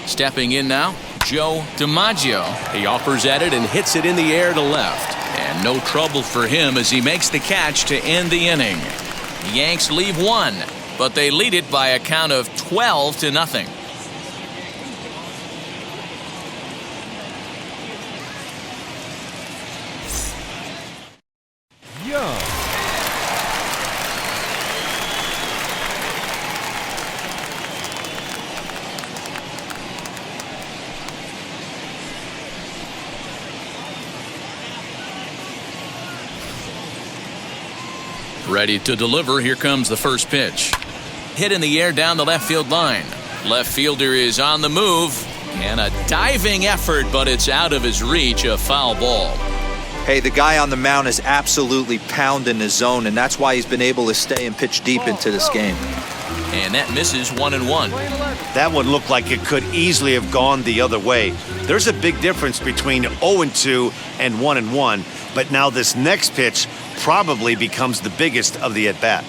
Stepping in now, Joe DiMaggio. He offers at it and hits it in the air to left. And no trouble for him as he makes the catch to end the inning. The Yanks leave 1, but they lead it by a count of 12-0. Ready to deliver. Here comes the first pitch. hit in the air down the left field line. Left fielder is on the move, and a diving effort, but it's out of his reach, a foul ball. Hey, the guy on the mound is absolutely pounding the zone, and that's why he's been able to stay and pitch deep into this game. And that misses 1-1. That one looked like it could easily have gone the other way. There's a big difference between 0-2 and 1-1, but now this next pitch probably becomes the biggest of the at-bat.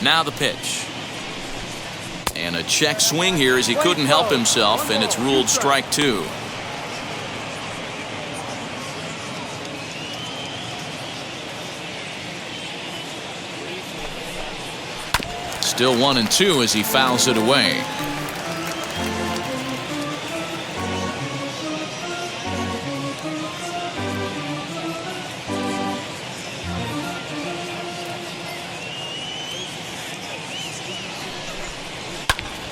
Now the pitch. And a check swing here as he couldn't help himself, and it's ruled strike 2. Still 1-2 as he fouls it away.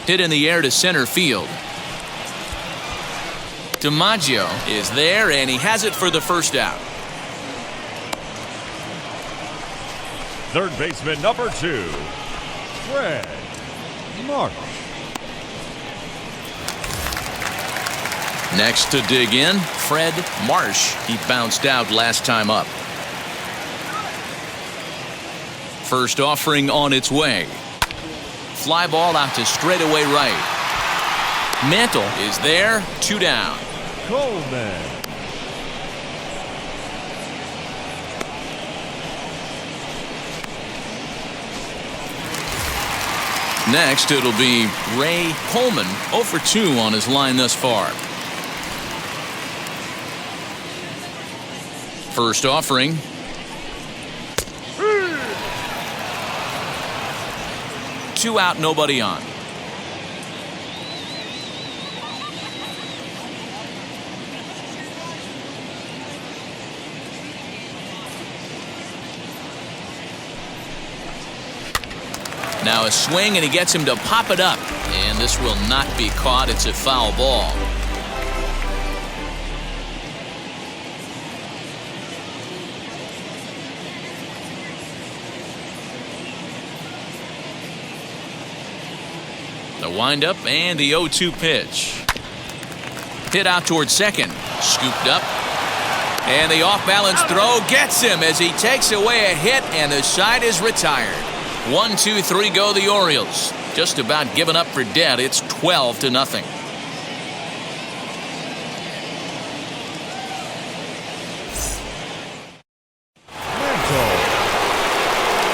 Hit in the air to center field. DiMaggio is there, and he has it for the first out. Third baseman number 2, Fred Marsh. Next to dig in, Fred Marsh. He bounced out last time up. First offering on its way. Fly ball out to straightaway right. Mantle is there, 2 down. Coleman. Next, it'll be Ray Coleman, 0 for 2 on his line thus far. First offering. Two out, nobody on. Now a swing, and he gets him to pop it up. And this will not be caught. It's a foul ball. The windup and the 0-2 pitch. Hit out towards second. Scooped up. And the off-balance throw gets him as he takes away a hit, and the side is retired. 1, 2, 3 go the Orioles. Just about given up for dead. It's 12-0.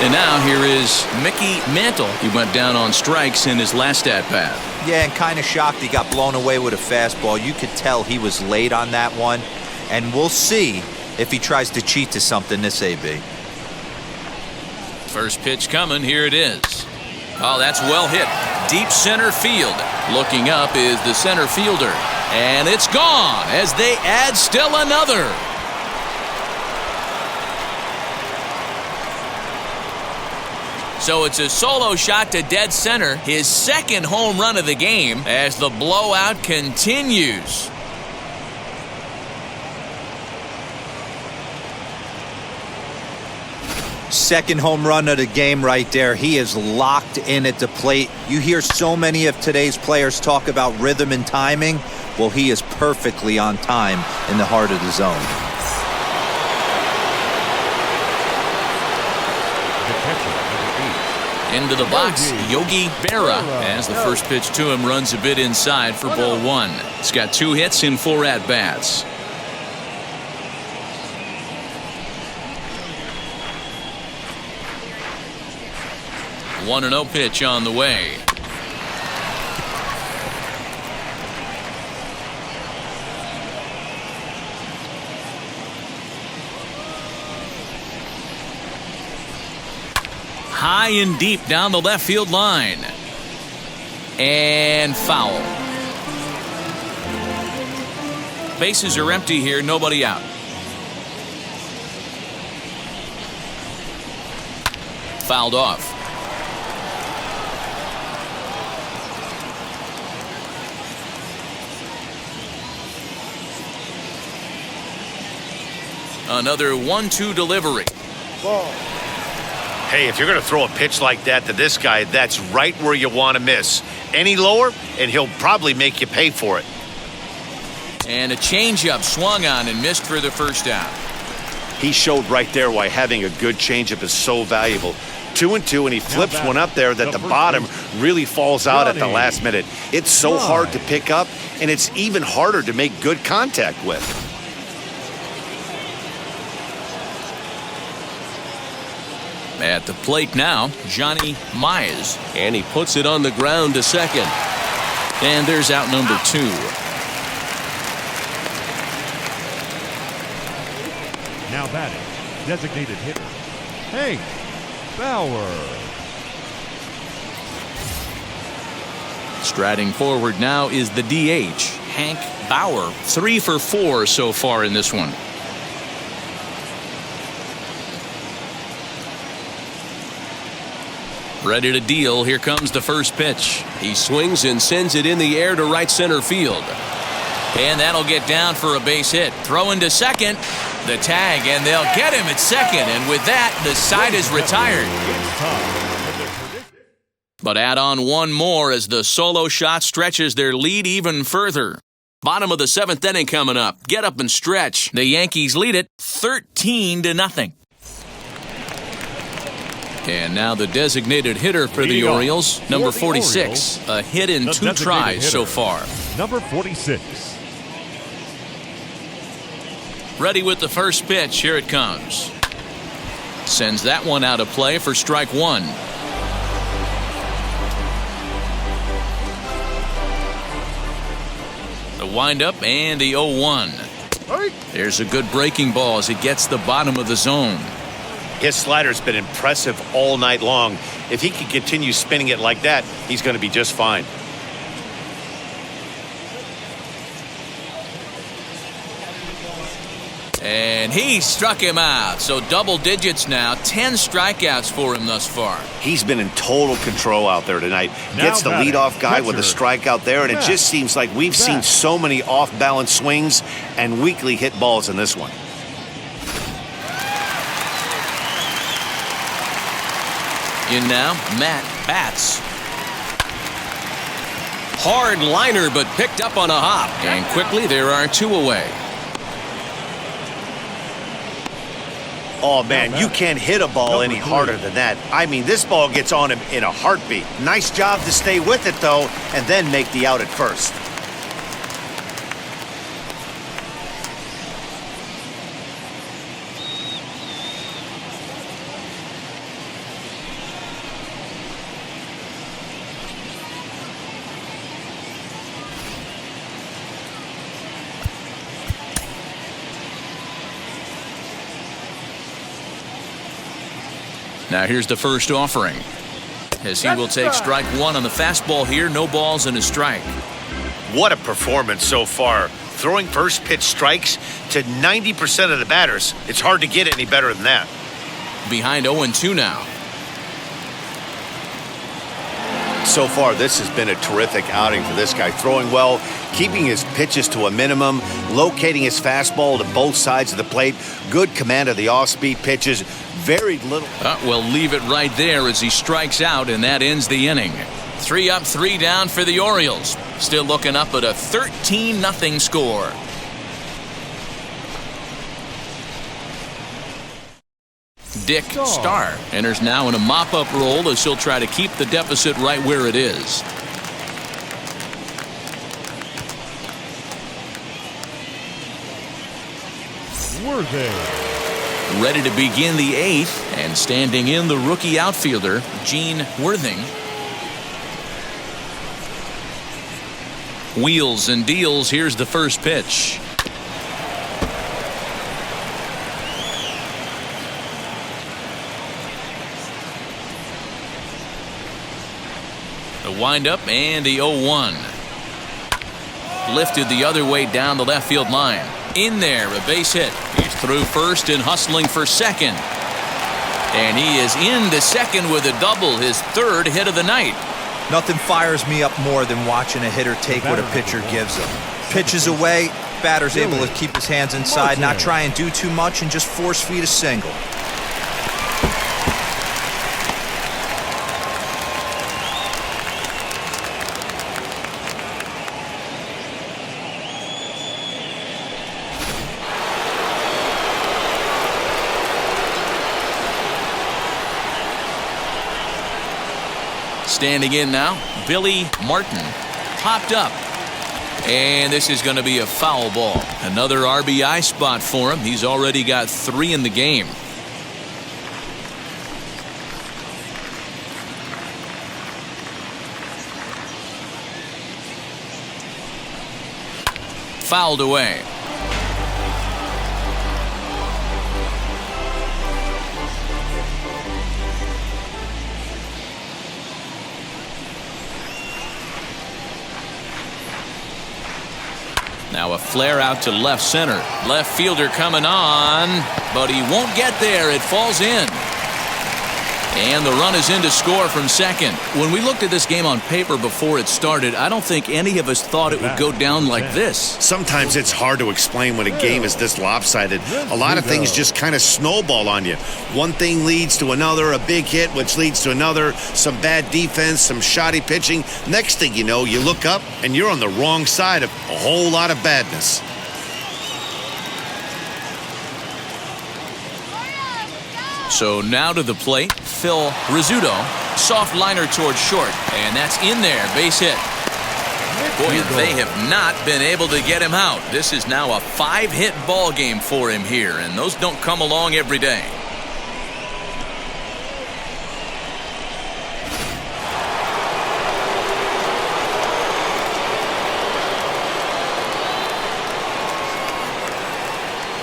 And now here is Mickey Mantle. He went down on strikes in his last at-bat. Yeah, and kind of shocked he got blown away with a fastball. You could tell he was late on that one. And we'll see if he tries to cheat to something this AB. First pitch coming. Here it is. Oh, that's well hit. Deep center field. Looking up is the center fielder. And it's gone as they add still another. So it's a solo shot to dead center, his second home run of the game as the blowout continues. Second home run of the game right there. He is locked in at the plate. You hear so many of today's players talk about rhythm and timing. Well, he is perfectly on time in the heart of the zone. Into the box, Yogi Berra, as the first pitch to him runs a bit inside for ball 1. He's got 2 hits in 4 at-bats. The 1-0 pitch on the way. High and deep down the left field line. And foul. Bases are empty here, nobody out. Fouled off. Another 1-2 delivery. Ball. Hey, if you're going to throw a pitch like that to this guy, that's right where you want to miss. Any lower, and he'll probably make you pay for it. And a changeup swung on and missed for the first out. He showed right there why having a good changeup is so valuable. 2-2, and he flips one up there that the bottom really falls out at the last minute. It's so hard to pick up, and it's even harder to make good contact with. At the plate now, Johnny Mize, and he puts it on the ground to second. And there's out number 2. Now batting, designated hitter, Hank Bauer. Striding forward now is the DH, Hank Bauer. 3 for 4 so far in this one. Ready to deal. Here comes the first pitch. He swings and sends it in the air to right center field. And that'll get down for a base hit. Throw into second. The tag, and they'll get him at second. And with that, the side is retired. But add on one more as the solo shot stretches their lead even further. Bottom of the 7th inning coming up. Get up and stretch. The Yankees lead it 13-0. And now the designated hitter for the Orioles, number 46. A hit in 2 tries so far. Number 46. Ready with the first pitch. Here it comes. Sends that one out of play for strike 1. The windup and the 0-1. There's a good breaking ball as it gets the bottom of the zone. His slider's been impressive all night long. If he can continue spinning it like that, he's going to be just fine. And he struck him out. So double digits now. 10 strikeouts for him thus far. He's been in total control out there tonight. Gets the leadoff guy with a strikeout there, and it just seems like we've seen so many off-balance swings and weakly hit balls in this one. In now, Matt Batts. Hard liner, but picked up on a hop. And quickly, there are 2 away. Oh, man, you can't hit a ball any harder than that. I mean, this ball gets on him in a heartbeat. Nice job to stay with it, though, and then make the out at first. Now here's the first offering. As he will take strike 1 on the fastball here. No balls and a strike. What a performance so far. Throwing first pitch strikes to 90% of the batters. It's hard to get any better than that. Behind 0-2 now. So far, this has been a terrific outing for this guy. Throwing well, keeping his pitches to a minimum, locating his fastball to both sides of the plate, good command of the off-speed pitches, very little. We'll leave it right there as he strikes out, and that ends the inning. 3 up, 3 down for the Orioles. Still looking up at a 13-0 score. Dick Starr enters now in a mop-up role as he'll try to keep the deficit right where it is. Worthing. Ready to begin the 8th, and standing in the rookie outfielder, Gene Worthing. Wheels and deals. Here's the first pitch. The windup and the 0-1. Lifted the other way down the left field line. In there, a base hit. He's through first and hustling for second. And he is into second with a double, his 3rd hit of the night. Nothing fires me up more than watching a hitter take what a pitcher gives him. Pitches away, batter's able to keep his hands inside, not try and do too much, and just force feed a single. Standing in now, Billy Martin. Popped up. And this is going to be a foul ball. Another RBI spot for him. He's already got 3 in the game. Fouled away. Now a flare out to left center. Left fielder coming on, but he won't get there. It falls in. And the run is in to score from second. When we looked at this game on paper before it started, I don't think any of us thought it would go down like this. Sometimes it's hard to explain when a game is this lopsided. A lot of things just kind of snowball on you. One thing leads to another, a big hit, which leads to another, some bad defense, some shoddy pitching. Next thing you know, you look up and you're on the wrong side of a whole lot of badness. So now to the plate, Phil Rizzuto. Soft liner towards short, and that's in there. Base hit. Boy, they have not been able to get him out. This is now a 5-hit ball game for him here, and those don't come along every day.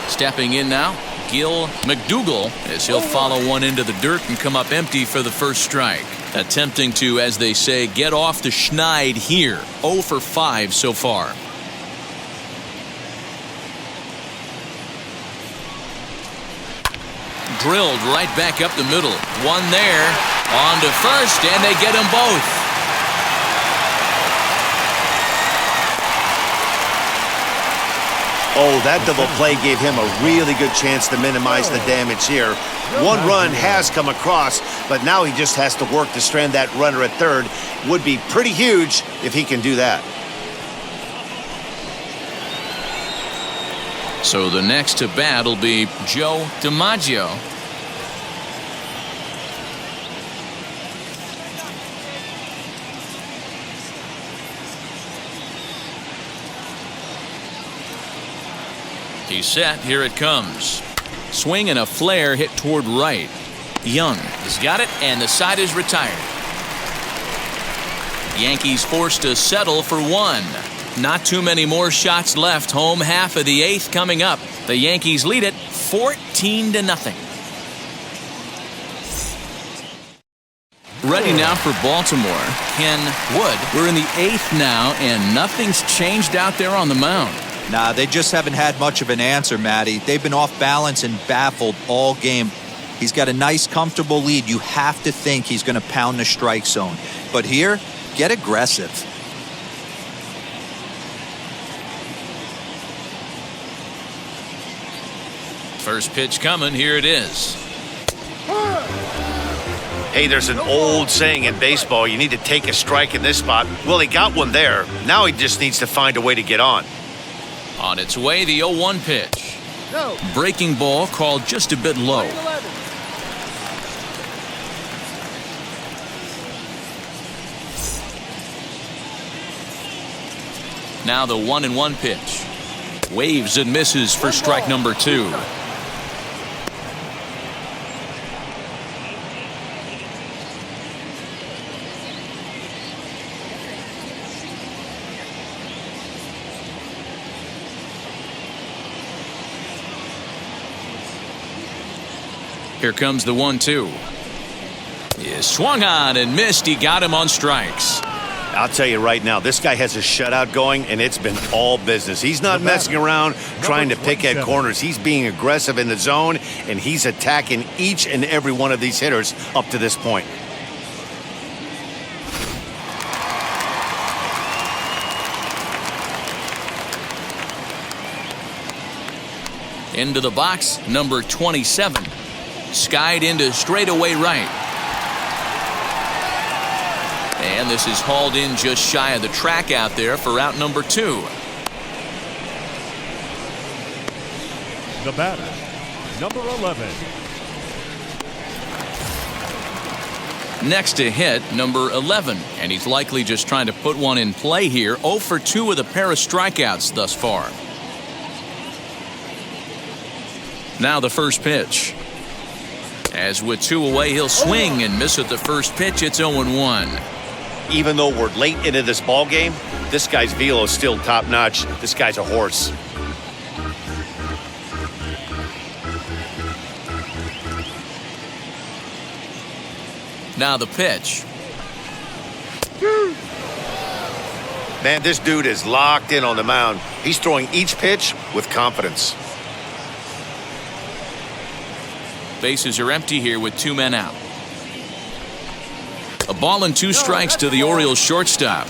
Stepping in now, Gil McDougall, as he'll follow one into the dirt and come up empty for the first strike. Attempting to, as they say, get off the schneid here. 0 for 5 so far. Drilled right back up the middle. One there. On to first, and they get them both. Oh, that double play gave him a really good chance to minimize the damage here. One run has come across, but now he just has to work to strand that runner at third. Would be pretty huge if he can do that. So the next to bat will be Joe DiMaggio. He's set. Here it comes. Swing and a flare hit toward right. Young has got it, and the side is retired. Yankees forced to settle for 1. Not too many more shots left. Home half of the 8th coming up. The Yankees lead it 14-0. Ready now for Baltimore. Ken Wood. We're in the 8th now, and nothing's changed out there on the mound. Nah, they just haven't had much of an answer, Matty. They've been off balance and baffled all game. He's got a nice, comfortable lead. You have to think he's going to pound the strike zone. But here, get aggressive. First pitch coming. Here it is. Hey, there's an old saying in baseball, you need to take a strike in this spot. Well, he got one there. Now he just needs to find a way to get on. On its way, the 0-1 pitch. No. Breaking ball called just a bit low. Now the 1-1 pitch. Waves and misses for strike number 2. Here comes the 1-2. He swung on and missed. He got him on strikes. I'll tell you right now, this guy has a shutout going, and it's been all business. He's not messing around trying to pick at corners. He's being aggressive in the zone, and he's attacking each and every one of these hitters up to this point. Into the box, number 27. Skied into straightaway right. And this is hauled in just shy of the track out there for out number 2. The batter, number 11. Next to hit, number 11. And he's likely just trying to put one in play here. 0 for 2 with a pair of strikeouts thus far. Now the first pitch. As with 2 away, he'll swing and miss at the first pitch. It's 0-1. Even though we're late into this ball game, this guy's velo is still top notch. This guy's a horse. Now the pitch. Man, this dude is locked in on the mound. He's throwing each pitch with confidence. Bases are empty here with 2 men out. A ball and 2 strikes to the Orioles shortstop.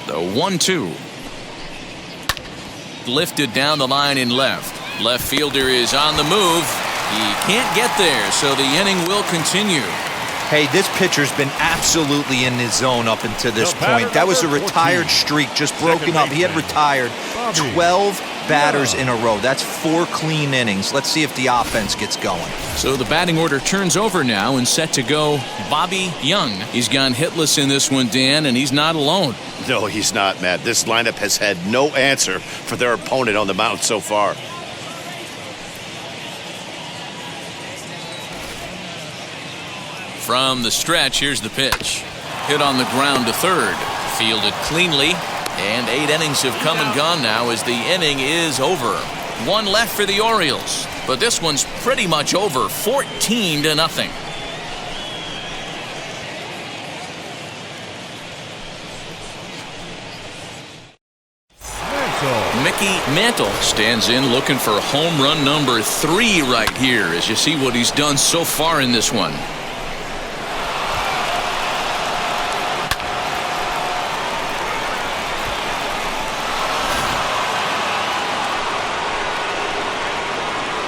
The 1-2. Lifted down the line in left. Left fielder is on the move. He can't get there, so the inning will continue. Hey, this pitcher's been absolutely in his zone up until this point. That was a retired streak, just broken up. He had retired 12 batters in a row. That's 4 clean innings. Let's see if the offense gets going. So the batting order turns over now and set to go Bobby Young. He's gone hitless in this one, Dan, and he's not alone. No, he's not, Matt. This lineup has had no answer for their opponent on the mound so far. From the stretch, here's the pitch. Hit on the ground to third. Fielded cleanly. And 8 innings have come and gone now as the inning is over. 1 left for the Orioles. But this one's pretty much over. 14-0. Mickey Mantle stands in looking for home run number 3 right here as you see what he's done so far in this one.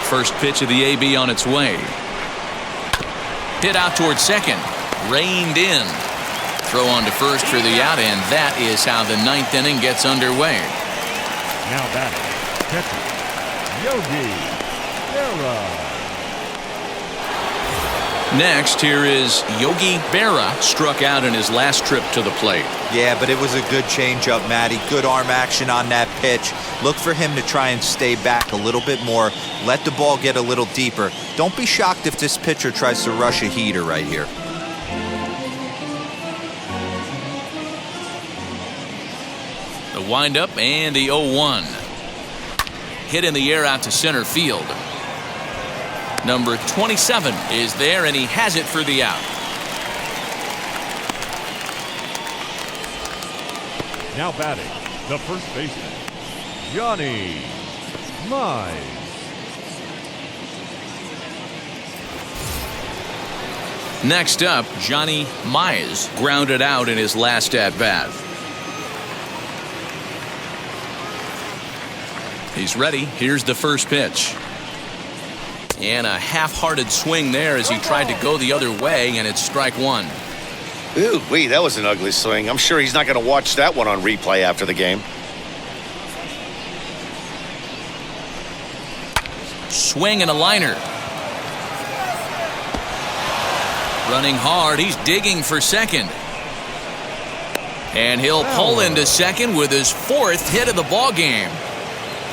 First pitch of the AB on its way. Hit out towards second. Reined in. Throw on to first for the out, and that is how the 9th inning gets underway. Now batting, catcher, Yogi Berra. Next, here is Yogi Berra, struck out in his last trip to the plate. Yeah, but it was a good changeup, Matty. Good arm action on that pitch. Look for him to try and stay back a little bit more. Let the ball get a little deeper. Don't be shocked if this pitcher tries to rush a heater right here. The windup and the 0-1. Hit in the air out to center field. Number 27 is there, and he has it for the out. Now batting, the first baseman, Johnny Mize. Next up, Johnny Mize grounded out in his last at-bat. He's ready. Here's the first pitch. And a half-hearted swing there as he tried to go the other way, and it's strike 1. Ooh, wee, that was an ugly swing. I'm sure he's not going to watch that one on replay after the game. Swing and a liner. Running hard. He's digging for second. And he'll pull into second with his 4th hit of the ball game.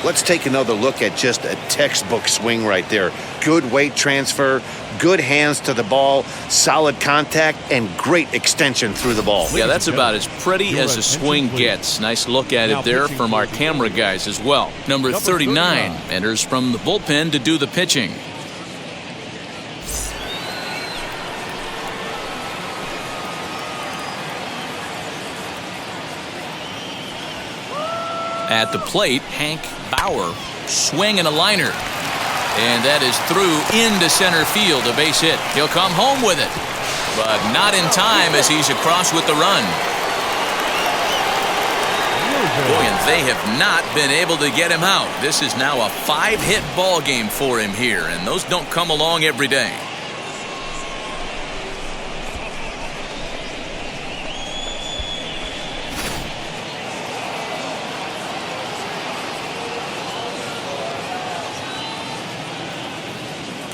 Let's take another look at just a textbook swing right there. Good weight transfer, good hands to the ball, solid contact, and great extension through the ball. Yeah, that's about as pretty as a swing gets. Nice look at it there from our camera guys as well. Number 39 enters from the bullpen to do the pitching. At the plate, Hank Bauer, swing and a liner. And that is through into center field, a base hit. He'll come home with it, but not in time as he's across with the run. Boy, and they have not been able to get him out. This is now a 5-hit ball game for him here, and those don't come along every day.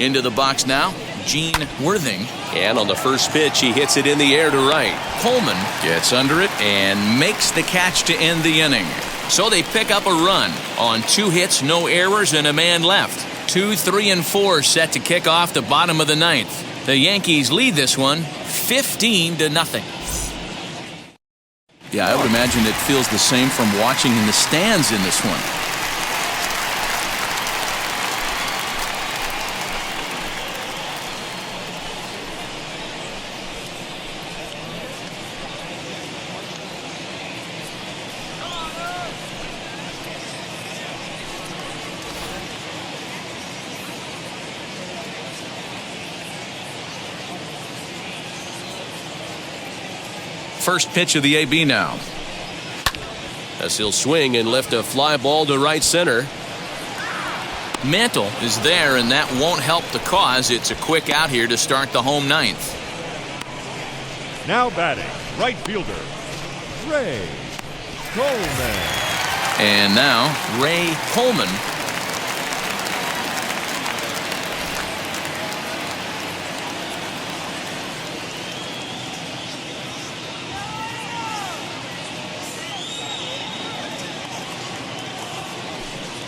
Into the box now, Gene Worthing. And on the first pitch, he hits it in the air to right. Coleman gets under it and makes the catch to end the inning. So they pick up a run on 2 hits, no errors, and a man left. 2, 3, and 4 set to kick off the bottom of the 9th. The Yankees lead this one 15-0. Yeah, I would imagine it feels the same from watching in the stands in this one. First pitch of the AB now. As he'll swing and lift a fly ball to right center. Mantle is there, and that won't help the cause. It's a quick out here to start the home 9th. Now batting, right fielder, Ray Coleman. And now Ray Coleman.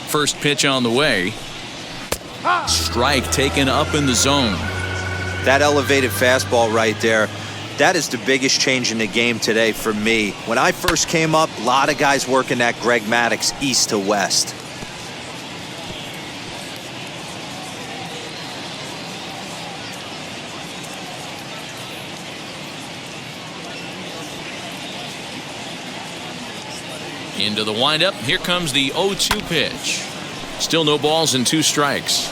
First pitch on the way. Strike taken up in the zone. That elevated fastball right there, that is the biggest change in the game today for me. When I first came up, a lot of guys working that Greg Maddux east to west. Into the windup. Here comes the 0-2 pitch. Still no balls and 2 strikes.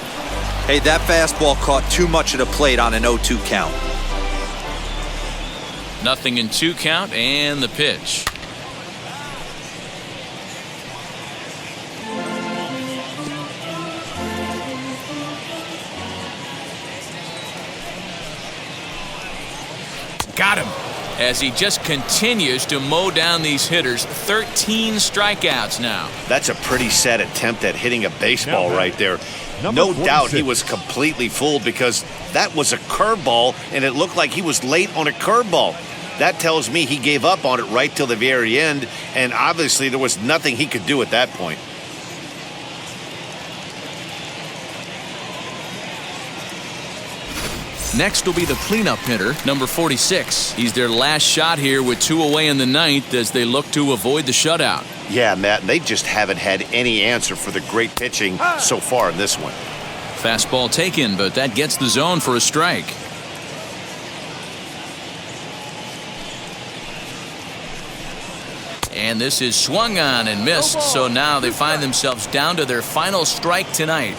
Hey, that fastball caught too much of the plate on an 0-2 count. Nothing in 2 count, and the pitch. Got him. As he just continues to mow down these hitters. 13 strikeouts now. That's a pretty sad attempt at hitting a baseball right there. No doubt he was completely fooled because that was a curveball, and it looked like he was late on a curveball. That tells me he gave up on it right till the very end, and obviously there was nothing he could do at that point. Next will be the cleanup hitter, number 46. He's their last shot here with 2 away in the 9th as they look to avoid the shutout. Yeah, Matt, they just haven't had any answer for the great pitching so far in this one. Fastball taken, but that gets the zone for a strike. And this is swung on and missed, so now they find themselves down to their final strike tonight.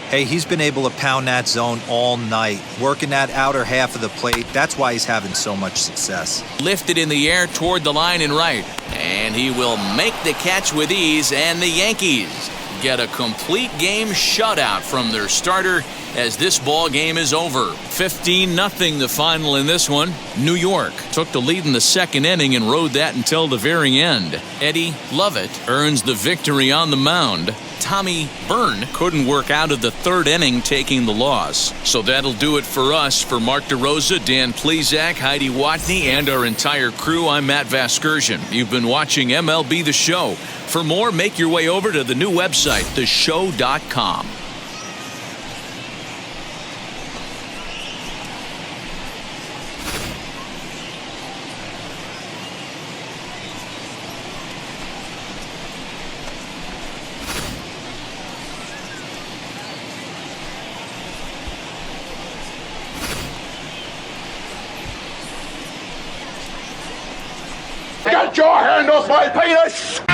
Hey, he's been able to pound that zone all night, working that outer half of the plate. That's why he's having so much success. Lifted in the air toward the line and right. And he will make the catch with ease, and the Yankees get a complete game shutout from their starter as this ball game is over. 15-0 the final in this one. New York took the lead in the 2nd inning and rode that until the very end. Eddie Lovett earns the victory on the mound. Tommy Byrne couldn't work out of the 3rd inning, taking the loss. So that'll do it for us. For Mark DeRosa, Dan Plezak, Heidi Watney, and our entire crew, I'm Matt Vasgersian. You've been watching MLB The Show. For more, make your way over to the new website, theshow.com. Get your hand off my penis!